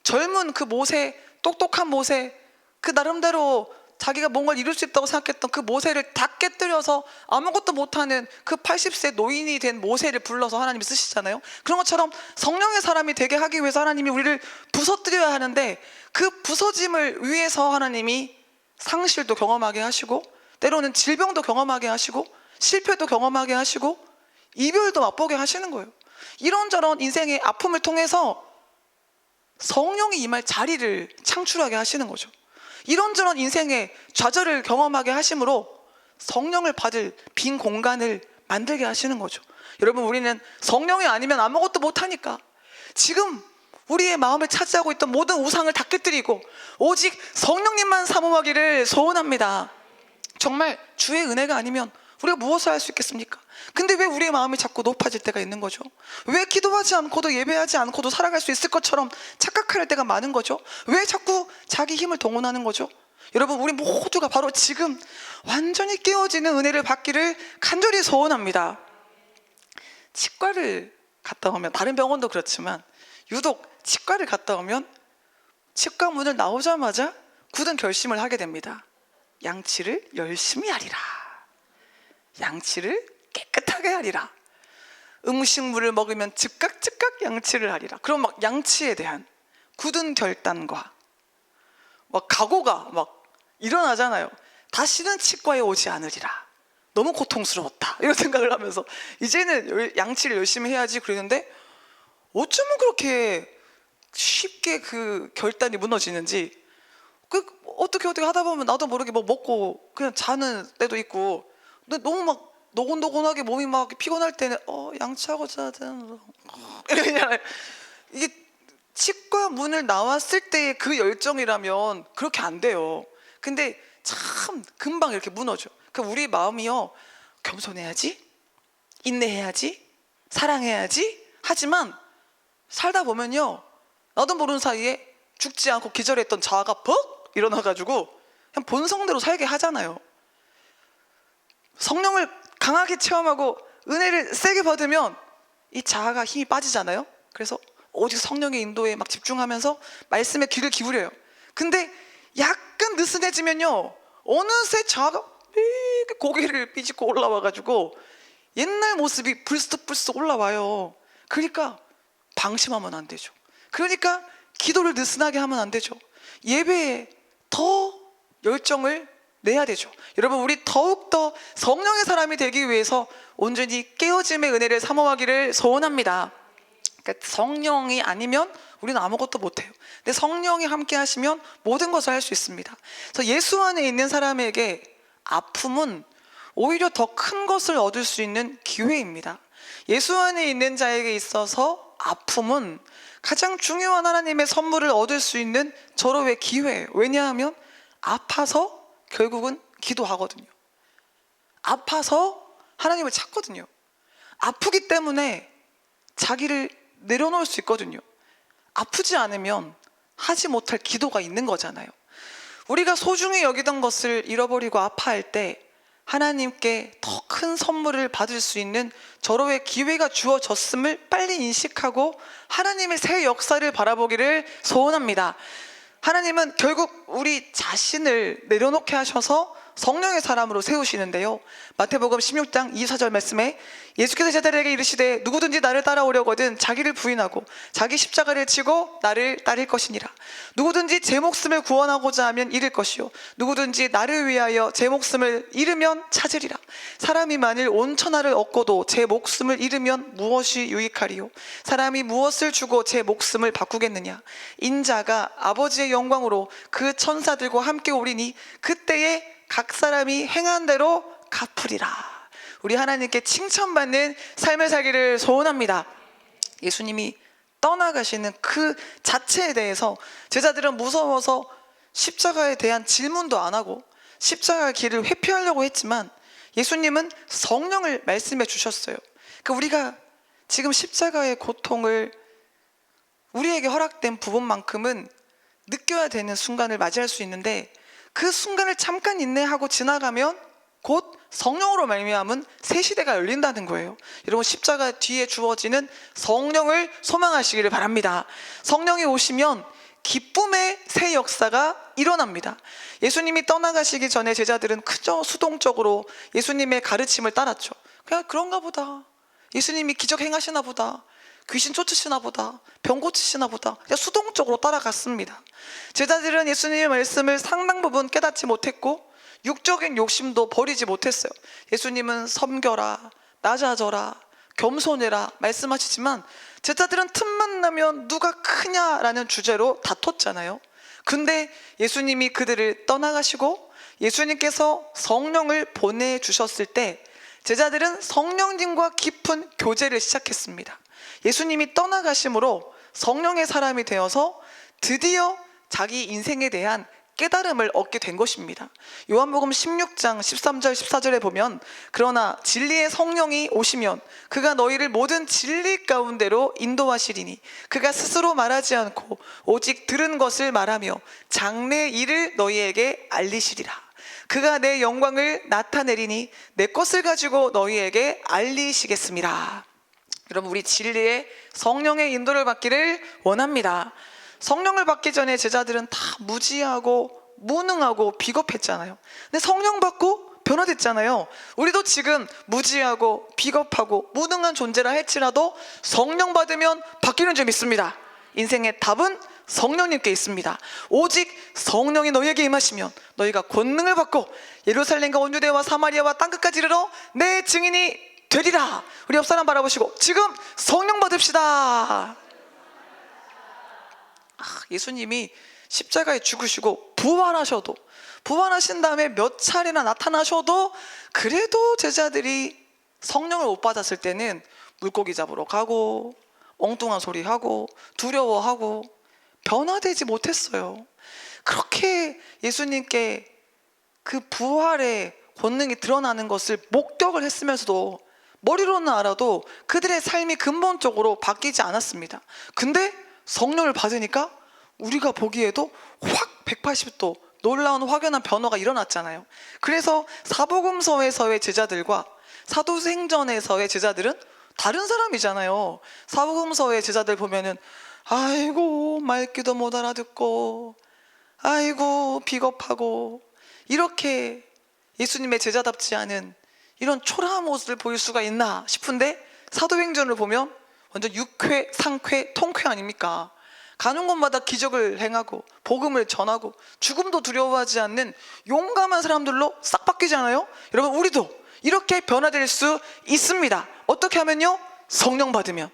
젊은 그 모세, 똑똑한 모세, 그 나름대로 자기가 뭔가를 이룰 수 있다고 생각했던 그 모세를 다 깨뜨려서 아무것도 못하는 그 80세 노인이 된 모세를 불러서 하나님이 쓰시잖아요. 그런 것처럼 성령의 사람이 되게 하기 위해서 하나님이 우리를 부서뜨려야 하는데 그 부서짐을 위해서 하나님이 상실도 경험하게 하시고 때로는 질병도 경험하게 하시고 실패도 경험하게 하시고 이별도 맛보게 하시는 거예요. 이런저런 인생의 아픔을 통해서 성령이 임할 자리를 창출하게 하시는 거죠. 이런저런 인생의 좌절을 경험하게 하심으로 성령을 받을 빈 공간을 만들게 하시는 거죠. 여러분, 우리는 성령이 아니면 아무것도 못하니까 지금 우리의 마음을 차지하고 있던 모든 우상을 다 깨뜨리고 오직 성령님만 사모하기를 소원합니다. 정말 주의 은혜가 아니면 우리가 무엇을 할 수 있겠습니까? 근데 왜 우리의 마음이 자꾸 높아질 때가 있는 거죠? 왜 기도하지 않고도 예배하지 않고도 살아갈 수 있을 것처럼 착각할 때가 많은 거죠? 왜 자꾸 자기 힘을 동원하는 거죠? 여러분, 우리 모두가 바로 지금 완전히 깨어지는 은혜를 받기를 간절히 소원합니다. 치과를 갔다 오면, 다른 병원도 그렇지만 유독 치과를 갔다 오면 치과 문을 나오자마자 굳은 결심을 하게 됩니다. 양치를 열심히 하리라. 양치를 깨끗하게 하리라. 음식물을 먹으면 즉각 양치를 하리라. 그럼 막 양치에 대한 굳은 결단과 막 각오가 막 일어나잖아요. 다시는 치과에 오지 않으리라. 너무 고통스러웠다 이런 생각을 하면서 이제는 양치를 열심히 해야지 그러는데 어쩌면 그렇게 쉽게 그 결단이 무너지는지 어떻게 하다 보면 나도 모르게 뭐 먹고 그냥 자는 때도 있고 근데 너무 막 노곤노곤하게 몸이 막 피곤할 때는 양치하고 자야 되는 이게 치과 문을 나왔을 때의 그 열정이라면 그렇게 안 돼요. 근데 참 금방 이렇게 무너져. 그러니까 우리 마음이요, 겸손해야지, 인내해야지, 사랑해야지 하지만 살다 보면요, 나도 모르는 사이에 죽지 않고 기절했던 자아가 벅 일어나가지고 그냥 본성대로 살게 하잖아요. 성령을 강하게 체험하고 은혜를 세게 받으면 이 자아가 힘이 빠지잖아요. 그래서 오직 성령의 인도에 막 집중하면서 말씀에 귀를 기울여요. 근데 약간 느슨해지면요, 어느새 자아가 이렇게 고개를 삐집고 올라와가지고 옛날 모습이 불쑥불쑥 올라와요. 그러니까 방심하면 안 되죠. 그러니까 기도를 느슨하게 하면 안 되죠. 예배에 더 열정을 내야 되죠. 여러분, 우리 더욱더 성령의 사람이 되기 위해서 온전히 깨어짐의 은혜를 사모하기를 소원합니다. 그러니까 성령이 아니면 우리는 아무것도 못해요. 근데 성령이 함께 하시면 모든 것을 할 수 있습니다. 그래서 예수 안에 있는 사람에게 아픔은 오히려 더 큰 것을 얻을 수 있는 기회입니다. 예수 안에 있는 자에게 있어서 아픔은 가장 중요한 하나님의 선물을 얻을 수 있는 절호의 기회예요. 왜냐하면 아파서 결국은 기도하거든요. 아파서 하나님을 찾거든요. 아프기 때문에 자기를 내려놓을 수 있거든요. 아프지 않으면 하지 못할 기도가 있는 거잖아요. 우리가 소중히 여기던 것을 잃어버리고 아파할 때 하나님께 더 큰 선물을 받을 수 있는 절호의 기회가 주어졌음을 빨리 인식하고 하나님의 새 역사를 바라보기를 소원합니다. 하나님은 결국 우리 자신을 내려놓게 하셔서 성령의 사람으로 세우시는데요, 마태복음 16장 24절 말씀에 예수께서 제자들에게 이르시되 누구든지 나를 따라오려거든 자기를 부인하고 자기 십자가를 지고 나를 따를 것이니라. 누구든지 제 목숨을 구원하고자 하면 잃을 것이요 누구든지 나를 위하여 제 목숨을 잃으면 찾으리라. 사람이 만일 온 천하를 얻고도 제 목숨을 잃으면 무엇이 유익하리요? 사람이 무엇을 주고 제 목숨을 바꾸겠느냐? 인자가 아버지의 영광으로 그 천사들과 함께 오리니 그때에 각 사람이 행한 대로 갚으리라. 우리 하나님께 칭찬받는 삶을 살기를 소원합니다. 예수님이 떠나가시는 그 자체에 대해서 제자들은 무서워서 십자가에 대한 질문도 안 하고 십자가의 길을 회피하려고 했지만 예수님은 성령을 말씀해 주셨어요. 그러니까 우리가 지금 십자가의 고통을 우리에게 허락된 부분만큼은 느껴야 되는 순간을 맞이할 수 있는데, 그 순간을 잠깐 인내하고 지나가면 곧 성령으로 말미암은 새 시대가 열린다는 거예요. 여러분, 십자가 뒤에 주어지는 성령을 소망하시기를 바랍니다. 성령이 오시면 기쁨의 새 역사가 일어납니다. 예수님이 떠나가시기 전에 제자들은 그저 수동적으로 예수님의 가르침을 따랐죠. 그냥 그런가 보다, 예수님이 기적 행하시나 보다, 귀신 쫓으시나 보다, 병 고치시나 보다, 그냥 수동적으로 따라갔습니다. 제자들은 예수님의 말씀을 상당 부분 깨닫지 못했고 육적인 욕심도 버리지 못했어요. 예수님은 섬겨라, 낮아져라, 겸손해라 말씀하시지만 제자들은 틈만 나면 누가 크냐라는 주제로 다퉜잖아요. 근데 예수님이 그들을 떠나가시고 예수님께서 성령을 보내주셨을 때 제자들은 성령님과 깊은 교제를 시작했습니다. 예수님이 떠나가심으로 성령의 사람이 되어서 드디어 자기 인생에 대한 깨달음을 얻게 된 것입니다. 요한복음 16장 13절 14절에 보면, 그러나 진리의 성령이 오시면 그가 너희를 모든 진리 가운데로 인도하시리니 그가 스스로 말하지 않고 오직 들은 것을 말하며 장래 일을 너희에게 알리시리라. 그가 내 영광을 나타내리니 내 것을 가지고 너희에게 알리시겠습니다. 여러분, 우리 진리의 성령의 인도를 받기를 원합니다. 성령을 받기 전에 제자들은 다 무지하고 무능하고 비겁했잖아요. 근데 성령 받고 변화됐잖아요. 우리도 지금 무지하고 비겁하고 무능한 존재라 할지라도 성령 받으면 바뀌는 줄 믿습니다. 인생의 답은 성령님께 있습니다. 오직 성령이 너희에게 임하시면 너희가 권능을 받고 예루살렘과 온 유대와 사마리아와 땅끝까지 이르러 내 증인이 되리라. 우리 옆 사람 바라보시고 지금 성령 받읍시다. 예수님이 십자가에 죽으시고 부활하셔도, 부활하신 다음에 몇 차례나 나타나셔도 그래도 제자들이 성령을 못 받았을 때는 물고기 잡으러 가고 엉뚱한 소리 하고 두려워하고 변화되지 못했어요. 그렇게 예수님께 그 부활의 권능이 드러나는 것을 목격을 했으면서도 머리로는 알아도 그들의 삶이 근본적으로 바뀌지 않았습니다. 근데 성령을 받으니까 우리가 보기에도 확 180도 놀라운 확연한 변화가 일어났잖아요. 그래서 사복음서에서의 제자들과 사도행전에서의 제자들은 다른 사람이잖아요. 사복음서의 제자들 보면은 아이고 말귀도 못 알아듣고 아이고 비겁하고 이렇게 예수님의 제자답지 않은 이런 초라한 모습을 보일 수가 있나 싶은데, 사도행전을 보면 완전 육회, 상회, 통회 아닙니까? 가는 곳마다 기적을 행하고 복음을 전하고 죽음도 두려워하지 않는 용감한 사람들로 싹 바뀌잖아요. 여러분, 우리도 이렇게 변화될 수 있습니다. 어떻게 하면요? 성령 받으면.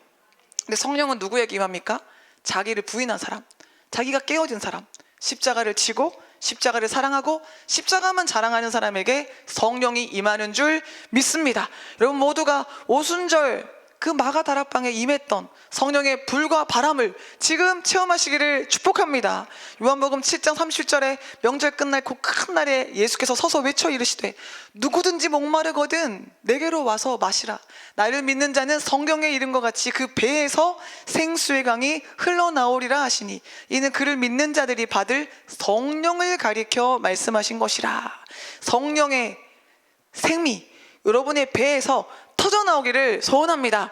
근데 성령은 누구에게 임합니까? 자기를 부인한 사람, 자기가 깨어진 사람, 십자가를 지고 십자가를 사랑하고 십자가만 자랑하는 사람에게 성령이 임하는 줄 믿습니다. 여러분 모두가 오순절 그 마가다락방에 임했던 성령의 불과 바람을 지금 체험하시기를 축복합니다. 요한복음 7장 30절에 명절 끝날 그 큰 날에 예수께서 서서 외쳐 이르시되 누구든지 목마르거든 내게로 와서 마시라. 나를 믿는 자는 성경에 이른 것 같이 그 배에서 생수의 강이 흘러나오리라 하시니 이는 그를 믿는 자들이 받을 성령을 가리켜 말씀하신 것이라. 성령의 생미 여러분의 배에서 터져나오기를 소원합니다.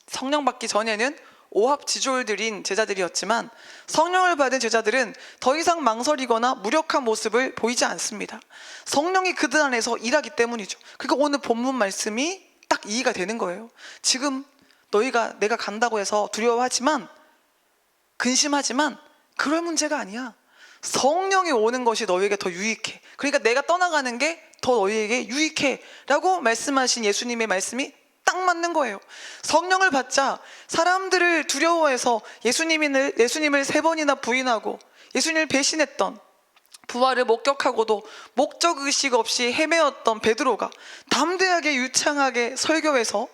성령 받기 전에는 오합지졸들인 제자들이었지만 성령을 받은 제자들은 더 이상 망설이거나 무력한 모습을 보이지 않습니다. 성령이 그들 안에서 일하기 때문이죠. 그러니까 오늘 본문 말씀이 딱 이해가 되는 거예요. 지금 너희가 내가 간다고 해서 두려워하지만 근심하지만 그럴 문제가 아니야. 성령이 오는 것이 너희에게 더 유익해. 그러니까 내가 떠나가는 게 더 너희에게 유익해 라고 말씀하신 예수님의 말씀이 딱 맞는 거예요. 성령을 받자 사람들을 두려워해서 예수님을 3번이나 부인하고 예수님을 배신했던, 부활을 목격하고도 목적의식 없이 헤매었던 베드로가 담대하게 유창하게 설교해서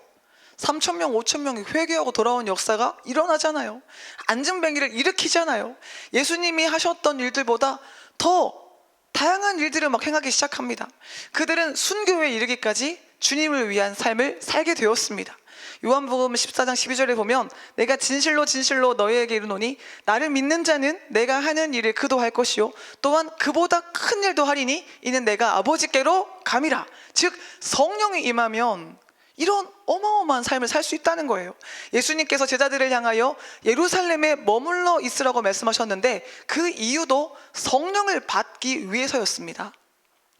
3,000명, 5,000명이 회개하고 돌아온 역사가 일어나잖아요. 안증뱅이를 일으키잖아요. 예수님이 하셨던 일들보다 더 다양한 일들을 막 행하기 시작합니다. 그들은 순교에 이르기까지 주님을 위한 삶을 살게 되었습니다. 요한복음 14장 12절에 보면 내가 진실로 진실로 너희에게 이르노니 나를 믿는 자는 내가 하는 일을 그도 할 것이요 또한 그보다 큰 일도 하리니 이는 내가 아버지께로 감이라. 즉 성령이 임하면 이런 어마어마한 삶을 살 수 있다는 거예요. 예수님께서 제자들을 향하여 예루살렘에 머물러 있으라고 말씀하셨는데 그 이유도 성령을 받기 위해서였습니다.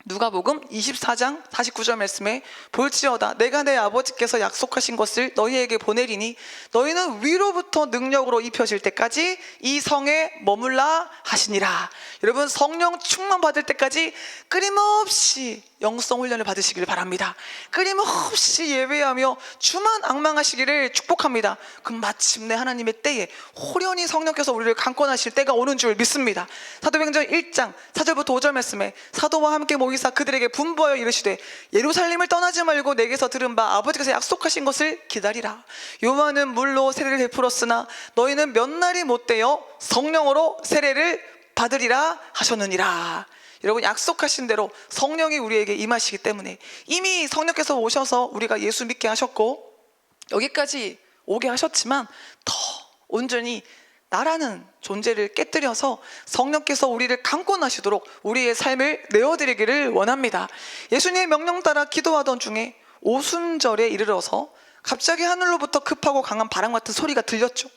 누가복음 24장 49절 말씀에 볼지어다 내가 내 아버지께서 약속하신 것을 너희에게 보내리니 너희는 위로부터 능력으로 입혀질 때까지 이 성에 머물라 하시니라. 여러분 성령 충만 받을 때까지 끊임없이 영성 훈련을 받으시기를 바랍니다. 끊임없이 예배하며 주만 앙망하시기를 축복합니다. 그럼 마침내 하나님의 때에 호련히 성령께서 우리를 강권하실 때가 오는 줄 믿습니다. 사도행전 1장 4절부터 5절 말씀에 사도와 함께 모이사 그들에게 분부하여 이르시되 예루살렘을 떠나지 말고 내게서 들은 바 아버지께서 약속하신 것을 기다리라. 요한은 물로 세례를 베풀었으나 너희는 몇 날이 못되어 성령으로 세례를 받으리라 하셨느니라. 여러분 약속하신 대로 성령이 우리에게 임하시기 때문에 이미 성령께서 오셔서 우리가 예수 믿게 하셨고 여기까지 오게 하셨지만 더 온전히 나라는 존재를 깨뜨려서 성령께서 우리를 강권하시도록 우리의 삶을 내어드리기를 원합니다. 예수님의 명령 따라 기도하던 중에 오순절에 이르러서 갑자기 하늘로부터 급하고 강한 바람 같은 소리가 들렸죠.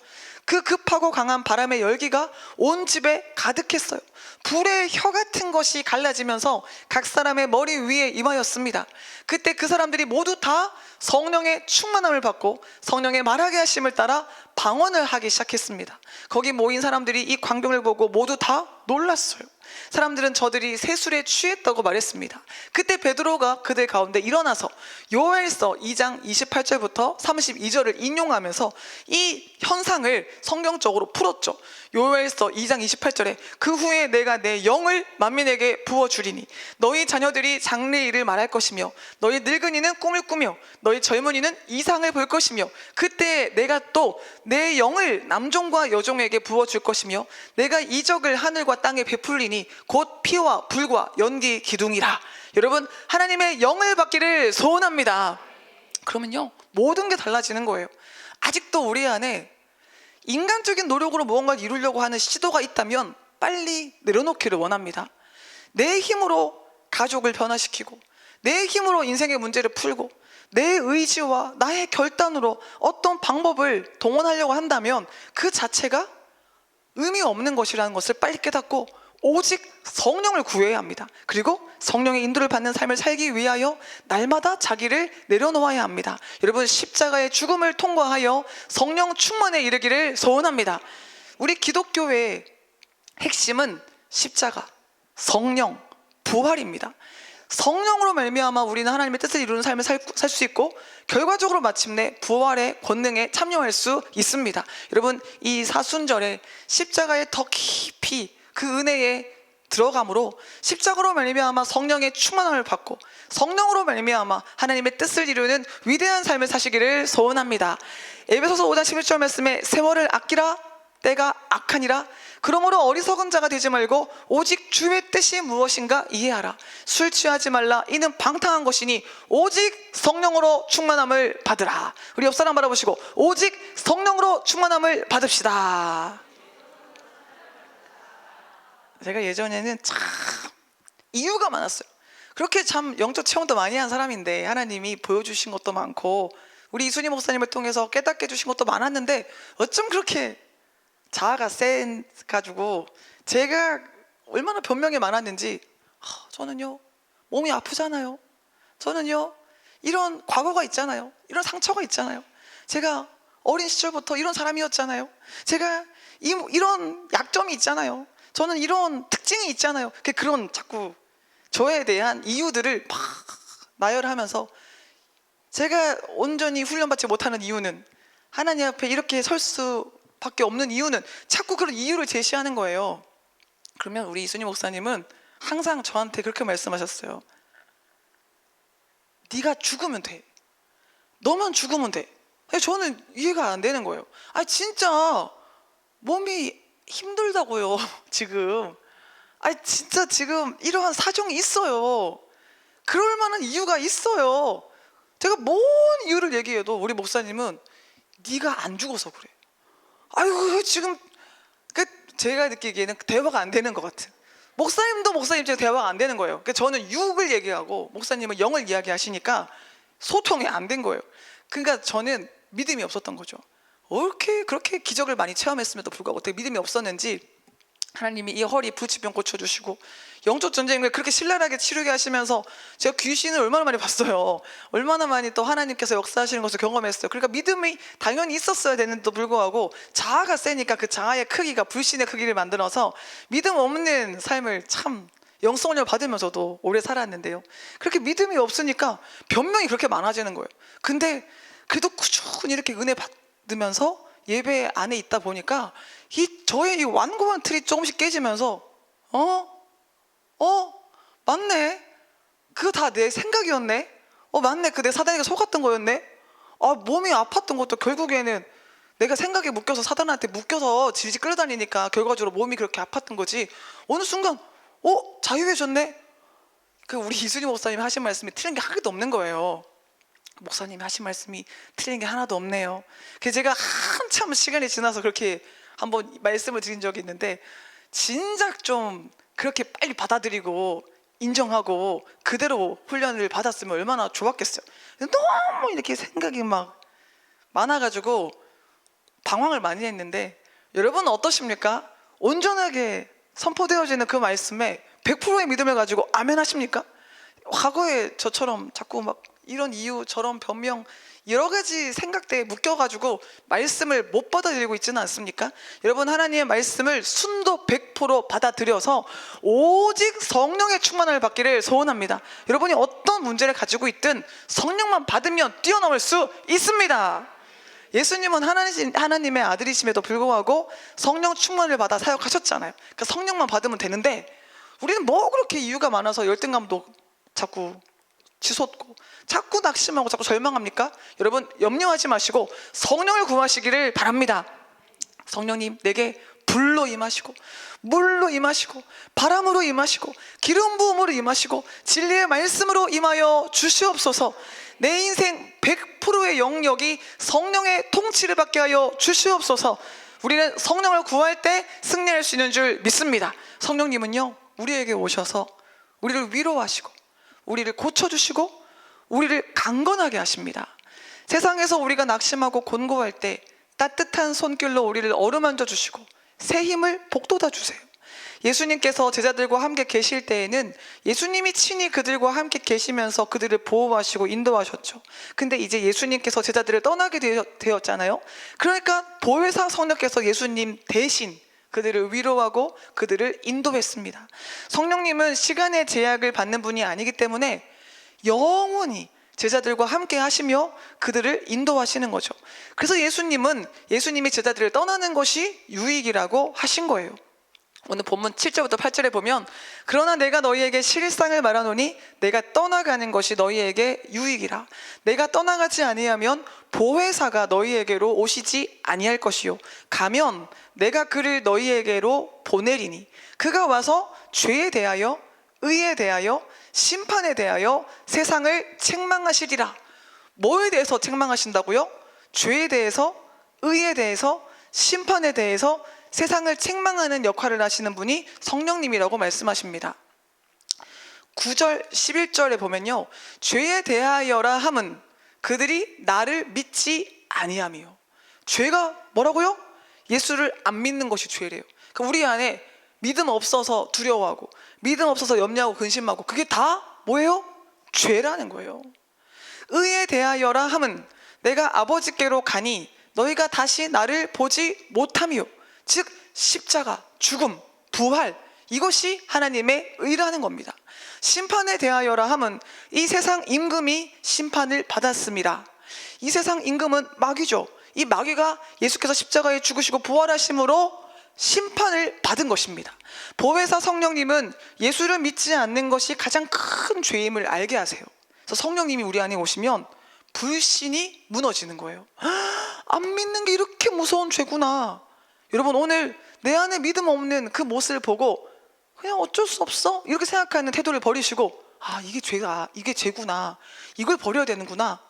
그 급하고 강한 바람의 열기가 온 집에 가득했어요. 불의 혀 같은 것이 갈라지면서 각 사람의 머리 위에 임하였습니다. 그때 그 사람들이 모두 다 성령의 충만함을 받고 성령의 말하게 하심을 따라 방언을 하기 시작했습니다. 거기 모인 사람들이 이 광경을 보고 모두 다 놀랐어요. 사람들은 저들이 세술에 취했다고 말했습니다. 그때 베드로가 그들 가운데 일어나서 요엘서 2장 28절부터 32절을 인용하면서 이 현상을 성경적으로 풀었죠. 요엘서 2장 28절에 그 후에 내가 내 영을 만민에게 부어주리니 너희 자녀들이 장래 일을 말할 것이며 너희 늙은이는 꿈을 꾸며 너희 젊은이는 이상을 볼 것이며 그때 내가 또 내 영을 남종과 여종에게 부어줄 것이며 내가 이적을 하늘과 땅에 베풀리니 곧 피와 불과 연기 기둥이라. 여러분 하나님의 영을 받기를 소원합니다. 그러면요 모든 게 달라지는 거예요. 아직도 우리 안에 인간적인 노력으로 무언가를 이루려고 하는 시도가 있다면 빨리 내려놓기를 원합니다. 내 힘으로 가족을 변화시키고 내 힘으로 인생의 문제를 풀고 내 의지와 나의 결단으로 어떤 방법을 동원하려고 한다면 그 자체가 의미 없는 것이라는 것을 빨리 깨닫고 오직 성령을 구해야 합니다. 그리고 성령의 인도를 받는 삶을 살기 위하여 날마다 자기를 내려놓아야 합니다. 여러분 십자가의 죽음을 통과하여 성령 충만에 이르기를 소원합니다. 우리 기독교의 핵심은 십자가, 성령, 부활입니다. 성령으로 말미암아 우리는 하나님의 뜻을 이루는 삶을 살 수 있고 결과적으로 마침내 부활의 권능에 참여할 수 있습니다. 여러분 이 사순절에 십자가에 더 깊이 그 은혜에 들어감으로 십자가로 말미암아 성령의 충만함을 받고 성령으로 말미암아 하나님의 뜻을 이루는 위대한 삶을 사시기를 소원합니다. 에베소서 5장 11절 말씀에 세월을 아끼라 때가 악하니라. 그러므로 어리석은 자가 되지 말고 오직 주의 뜻이 무엇인가 이해하라. 술 취하지 말라. 이는 방탕한 것이니 오직 성령으로 충만함을 받으라. 우리 옆 사람 바라보시고 오직 성령으로 충만함을 받읍시다. 제가 예전에는 참 이유가 많았어요. 그렇게 참 영적 체험도 많이 한 사람인데 하나님이 보여주신 것도 많고 우리 이순희 목사님을 통해서 깨닫게 해주신 것도 많았는데 어쩜 그렇게 자아가 세가지고 제가 얼마나 변명이 많았는지 저는요 몸이 아프잖아요. 저는요 이런 과거가 있잖아요. 이런 상처가 있잖아요. 제가 어린 시절부터 이런 사람이었잖아요. 제가 이런 약점이 있잖아요. 저는 이런 특징이 있잖아요. 그런 자꾸 저에 대한 이유들을 막 나열하면서 제가 온전히 훈련받지 못하는 이유는 하나님 앞에 이렇게 설 수밖에 없는 이유는 자꾸 그런 이유를 제시하는 거예요. 그러면 우리 이순희 목사님은 항상 저한테 그렇게 말씀하셨어요. 네가 죽으면 돼. 너만 죽으면 돼. 아니, 저는 이해가 안 되는 거예요. 아니 진짜 몸이 힘들다고요. 지금 아니 진짜 지금 이러한 사정이 있어요. 그럴 만한 이유가 있어요. 제가 뭔 이유를 얘기해도 우리 목사님은 네가 안 죽어서 그래. 아이고 지금 제가 느끼기에는 대화가 안 되는 것 같은. 목사님도 목사님처럼 대화가 안 되는 거예요. 저는 육을 얘기하고 목사님은 영을 이야기하시니까 소통이 안 된 거예요. 그러니까 저는 믿음이 없었던 거죠. 그렇게 기적을 많이 체험했음에도 불구하고 어떻게 믿음이 없었는지 하나님이 이 허리 불치병 고쳐주시고 영적 전쟁을 그렇게 신랄하게 치르게 하시면서 제가 귀신을 얼마나 많이 봤어요. 얼마나 많이 또 하나님께서 역사하시는 것을 경험했어요. 그러니까 믿음이 당연히 있었어야 되는데도 불구하고 자아가 세니까 그 자아의 크기가 불신의 크기를 만들어서 믿음 없는 삶을 참 영성을 받으면서도 오래 살았는데요. 그렇게 믿음이 없으니까 변명이 그렇게 많아지는 거예요. 근데 그래도 꾸준히 이렇게 은혜 받으면서 예배 안에 있다 보니까 저의 이 완고한 틀이 조금씩 깨지면서 맞네, 그거 다 내 생각이었네. 맞네, 그 내 사단에게 속았던 거였네. 몸이 아팠던 것도 결국에는 내가 생각에 묶여서 사단한테 묶여서 질질 끌어다니니까 결과적으로 몸이 그렇게 아팠던 거지. 어느 순간 자유해졌네. 우리 이순희 목사님이 하신 말씀이 틀린 게 하나도 없는 거예요. 목사님이 하신 말씀이 틀린 게 하나도 없네요. 그래서 제가 한참 시간이 지나서 그렇게 한번 말씀을 드린 적이 있는데, 진작 좀 그렇게 빨리 받아들이고 인정하고 그대로 훈련을 받았으면 얼마나 좋았겠어요. 너무 이렇게 생각이 막 많아가지고 방황을 많이 했는데, 여러분은 어떠십니까? 온전하게 선포되어지는 그 말씀에 100%의 믿음을 가지고 아멘 하십니까? 과거에 저처럼 자꾸 막 이런 이유 저런 변명 여러 가지 생각대에 묶여가지고 말씀을 못 받아들이고 있지는 않습니까? 여러분, 하나님의 말씀을 순도 100% 받아들여서 오직 성령의 충만을 받기를 소원합니다. 여러분이 어떤 문제를 가지고 있든 성령만 받으면 뛰어넘을 수 있습니다. 예수님은 하나님의 아들이심에도 불구하고 성령 충만을 받아 사역하셨잖아요. 그러니까 성령만 받으면 되는데, 우리는 뭐 그렇게 이유가 많아서 열등감도 자꾸 치솟고 자꾸 낙심하고 자꾸 절망합니까? 여러분, 염려하지 마시고 성령을 구하시기를 바랍니다. 성령님, 내게 불로 임하시고 물로 임하시고 바람으로 임하시고 기름 부음으로 임하시고 진리의 말씀으로 임하여 주시옵소서. 내 인생 100%의 영역이 성령의 통치를 받게 하여 주시옵소서. 우리는 성령을 구할 때 승리할 수 있는 줄 믿습니다. 성령님은요, 우리에게 오셔서 우리를 위로하시고 우리를 고쳐주시고 우리를 강건하게 하십니다. 세상에서 우리가 낙심하고 곤고할 때 따뜻한 손길로 우리를 어루만져 주시고 새 힘을 북돋아 주세요. 예수님께서 제자들과 함께 계실 때에는 예수님이 친히 그들과 함께 계시면서 그들을 보호하시고 인도하셨죠. 근데 이제 예수님께서 제자들을 떠나게 되었잖아요. 그러니까 보혜사 성령께서 예수님 대신 그들을 위로하고 그들을 인도했습니다. 성령님은 시간의 제약을 받는 분이 아니기 때문에 영원히 제자들과 함께 하시며 그들을 인도하시는 거죠. 그래서 예수님이 제자들을 떠나는 것이 유익이라고 하신 거예요. 오늘 본문 7절부터 8절에 보면, 그러나 내가 너희에게 실상을 말하노니 내가 떠나가는 것이 너희에게 유익이라. 내가 떠나가지 아니하면 보혜사가 너희에게로 오시지 아니할 것이요, 가면 내가 그를 너희에게로 보내리니 그가 와서 죄에 대하여 의에 대하여 심판에 대하여 세상을 책망하시리라. 뭐에 대해서 책망하신다고요? 죄에 대해서, 의에 대해서, 심판에 대해서 세상을 책망하는 역할을 하시는 분이 성령님이라고 말씀하십니다. 9절 11절에 보면요, 죄에 대하여라 함은 그들이 나를 믿지 아니함이요. 죄가 뭐라고요? 예수를 안 믿는 것이 죄래요. 그러니까 우리 안에 믿음 없어서 두려워하고 믿음 없어서 염려하고 근심하고, 그게 다 뭐예요? 죄라는 거예요. 의에 대하여라 함은 내가 아버지께로 가니 너희가 다시 나를 보지 못함이요. 즉 십자가, 죽음, 부활, 이것이 하나님의 의라는 겁니다. 심판에 대하여라 함은 이 세상 임금이 심판을 받았습니다. 이 세상 임금은 마귀죠. 이 마귀가 예수께서 십자가에 죽으시고 부활하심으로 심판을 받은 것입니다. 보혜사 성령님은 예수를 믿지 않는 것이 가장 큰 죄임을 알게 하세요. 그래서 성령님이 우리 안에 오시면 불신이 무너지는 거예요. 안 믿는 게 이렇게 무서운 죄구나. 여러분, 오늘 내 안에 믿음 없는 그 모습을 보고 그냥 어쩔 수 없어 이렇게 생각하는 태도를 버리시고, 이게 죄가, 이게 죄구나, 이걸 버려야 되는구나.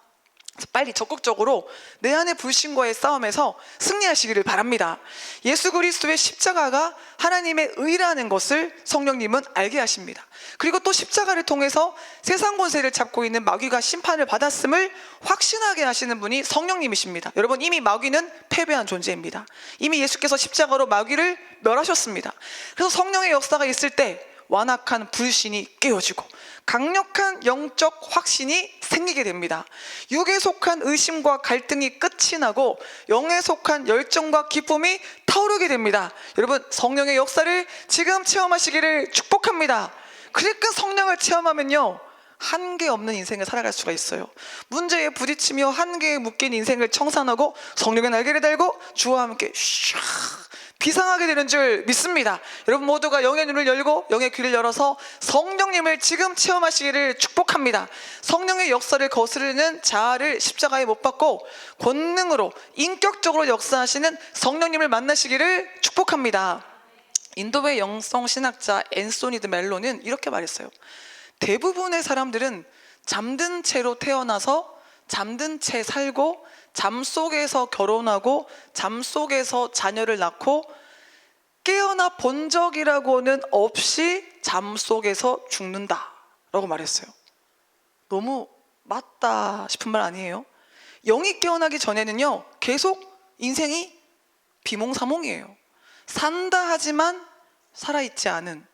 빨리 적극적으로 내 안의 불신과의 싸움에서 승리하시기를 바랍니다. 예수 그리스도의 십자가가 하나님의 의라는 것을 성령님은 알게 하십니다. 그리고 또 십자가를 통해서 세상 권세를 잡고 있는 마귀가 심판을 받았음을 확신하게 하시는 분이 성령님이십니다. 여러분, 이미 마귀는 패배한 존재입니다. 이미 예수께서 십자가로 마귀를 멸하셨습니다. 그래서 성령의 역사가 있을 때 완악한 불신이 깨어지고 강력한 영적 확신이 생기게 됩니다. 육에 속한 의심과 갈등이 끝이 나고 영에 속한 열정과 기쁨이 타오르게 됩니다. 여러분, 성령의 역사를 지금 체험하시기를 축복합니다. 그러니까 성령을 체험하면요, 한계 없는 인생을 살아갈 수가 있어요. 문제에 부딪히며 한계에 묶인 인생을 청산하고 성령의 날개를 달고 주와 함께 비상하게 되는 줄 믿습니다. 여러분 모두가 영의 눈을 열고 영의 귀를 열어서 성령님을 지금 체험하시기를 축복합니다. 성령의 역사를 거스르는 자아를 십자가에 못 박고 권능으로 인격적으로 역사하시는 성령님을 만나시기를 축복합니다. 인도의 영성 신학자 앤소니 드 멜로는 이렇게 말했어요. 대부분의 사람들은 잠든 채로 태어나서 잠든 채 살고 잠 속에서 결혼하고 잠 속에서 자녀를 낳고 깨어나 본 적이라고는 없이 잠 속에서 죽는다 라고 말했어요. 너무 맞다 싶은 말 아니에요? 영이 깨어나기 전에는요, 계속 인생이 비몽사몽이에요. 산다 하지만 살아있지 않은,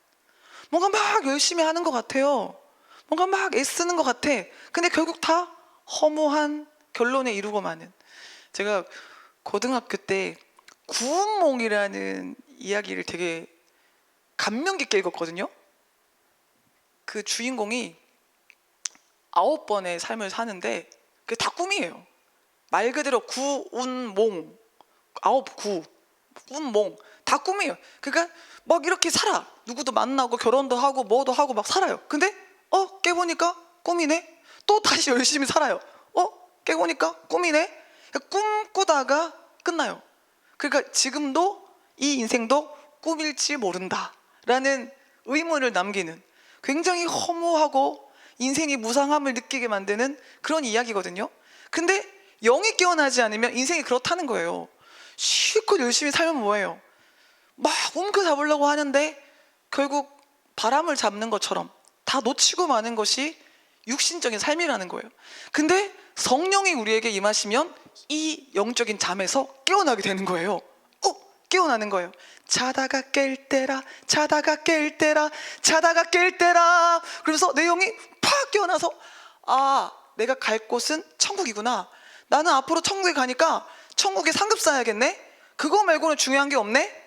뭔가 막 열심히 하는 것 같아요. 뭔가 막 애쓰는 것 같아. 근데 결국 다 허무한 결론에 이르고 마는. 제가 고등학교 때 구운몽이라는 이야기를 되게 감명 깊게 읽었거든요. 그 주인공이 9번의 삶을 사는데 그게 다 꿈이에요. 말 그대로 구운몽, 9구, 운몽 다 꿈이에요. 그러니까 막 이렇게 살아. 누구도 만나고 결혼도 하고 뭐도 하고 막 살아요. 근데 깨보니까 꿈이네. 또 다시 열심히 살아요. 깨보니까 꿈이네. 꿈꾸다가 끝나요. 그러니까 지금도 이 인생도 꿈일지 모른다라는 의문을 남기는, 굉장히 허무하고 인생이 무상함을 느끼게 만드는 그런 이야기거든요. 근데 영이 깨어나지 않으면 인생이 그렇다는 거예요. 실컷 열심히 살면 뭐예요? 막 움켜잡으려고 하는데 결국 바람을 잡는 것처럼 다 놓치고 마는 것이 육신적인 삶이라는 거예요. 근데 성령이 우리에게 임하시면 이 영적인 잠에서 깨어나게 되는 거예요. 깨어나는 거예요. 자다가 깰 때라, 자다가 깰 때라, 자다가 깰 때라. 그래서 내 영이 팍 깨어나서 내가 갈 곳은 천국이구나. 나는 앞으로 천국에 가니까 천국에 상급 쌓아야겠네. 그거 말고는 중요한 게 없네.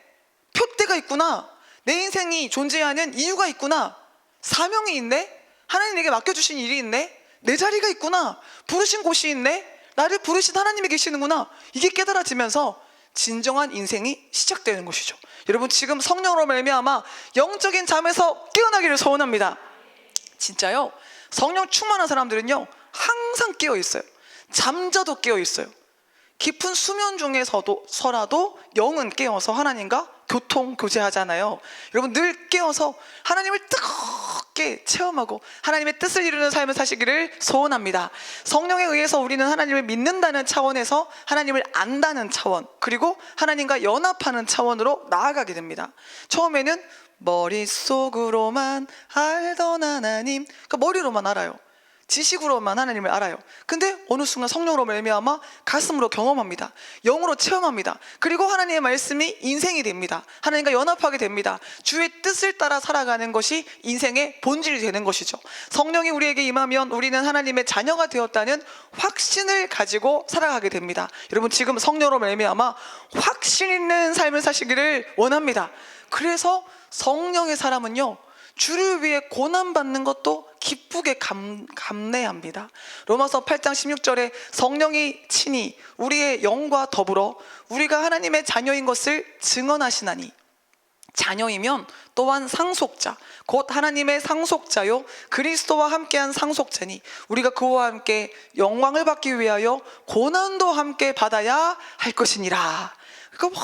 표대가 있구나. 내 인생이 존재하는 이유가 있구나. 사명이 있네. 하나님 내게 맡겨주신 일이 있네. 내 자리가 있구나. 부르신 곳이 있네. 나를 부르신 하나님이 계시는구나. 이게 깨달아지면서 진정한 인생이 시작되는 것이죠. 여러분, 지금 성령으로 말미암아 영적인 잠에서 깨어나기를 소원합니다. 진짜요, 성령 충만한 사람들은요 항상 깨어 있어요. 잠자도 깨어 있어요. 깊은 수면 중에서라도 영은 깨어서 하나님과 교통 교제하잖아요. 여러분, 늘 깨어서 하나님을 뜨겁게 체험하고 하나님의 뜻을 이루는 삶을 사시기를 소원합니다. 성령에 의해서 우리는 하나님을 믿는다는 차원에서 하나님을 안다는 차원, 그리고 하나님과 연합하는 차원으로 나아가게 됩니다. 처음에는 머릿속으로만 알던 하나님, 그러니까 머리로만 알아요. 지식으로만 하나님을 알아요. 근데 어느 순간 성령으로 말미암아 가슴으로 경험합니다. 영으로 체험합니다. 그리고 하나님의 말씀이 인생이 됩니다. 하나님과 연합하게 됩니다. 주의 뜻을 따라 살아가는 것이 인생의 본질이 되는 것이죠. 성령이 우리에게 임하면 우리는 하나님의 자녀가 되었다는 확신을 가지고 살아가게 됩니다. 여러분, 지금 성령으로 말미암아 확신 있는 삶을 사시기를 원합니다. 그래서 성령의 사람은요, 주를 위해 고난받는 것도 기쁘게 감내합니다. 로마서 8장 16절에 성령이 친히 우리의 영과 더불어 우리가 하나님의 자녀인 것을 증언하시나니, 자녀이면 또한 상속자, 곧 하나님의 상속자요 그리스도와 함께한 상속자니 우리가 그와 함께 영광을 받기 위하여 고난도 함께 받아야 할 것이니라. 그러니까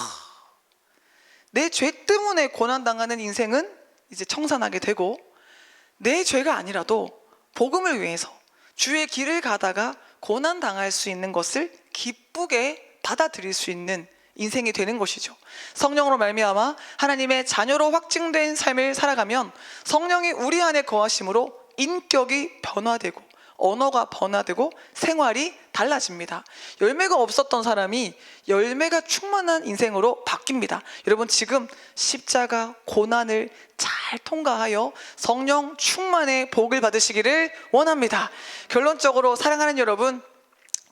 내 죄 때문에 고난당하는 인생은 이제 청산하게 되고, 내 죄가 아니라도 복음을 위해서 주의 길을 가다가 고난당할 수 있는 것을 기쁘게 받아들일 수 있는 인생이 되는 것이죠. 성령으로 말미암아 하나님의 자녀로 확증된 삶을 살아가면 성령이 우리 안에 거하심으로 인격이 변화되고 언어가 변화되고 생활이 달라집니다. 열매가 없었던 사람이 열매가 충만한 인생으로 바뀝니다. 여러분, 지금 십자가 고난을 잘 통과하여 성령 충만의 복을 받으시기를 원합니다. 결론적으로 사랑하는 여러분,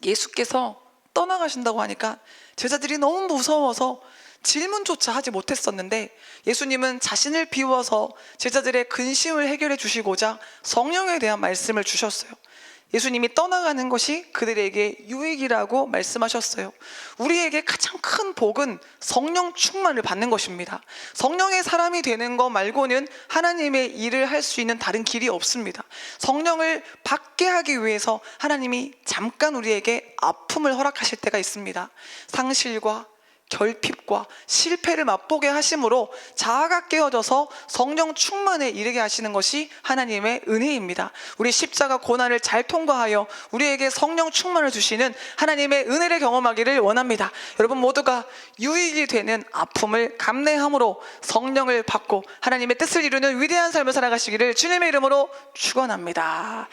예수께서 떠나가신다고 하니까 제자들이 너무 무서워서 질문조차 하지 못했었는데, 예수님은 자신을 비워서 제자들의 근심을 해결해 주시고자 성령에 대한 말씀을 주셨어요. 예수님이 떠나가는 것이 그들에게 유익이라고 말씀하셨어요. 우리에게 가장 큰 복은 성령 충만을 받는 것입니다. 성령의 사람이 되는 것 말고는 하나님의 일을 할 수 있는 다른 길이 없습니다. 성령을 받게 하기 위해서 하나님이 잠깐 우리에게 아픔을 허락하실 때가 있습니다. 상실과 결핍과 실패를 맛보게 하심으로 자아가 깨어져서 성령 충만에 이르게 하시는 것이 하나님의 은혜입니다. 우리 십자가 고난을 잘 통과하여 우리에게 성령 충만을 주시는 하나님의 은혜를 경험하기를 원합니다. 여러분 모두가 유익이 되는 아픔을 감내함으로 성령을 받고 하나님의 뜻을 이루는 위대한 삶을 살아가시기를 주님의 이름으로 축원합니다.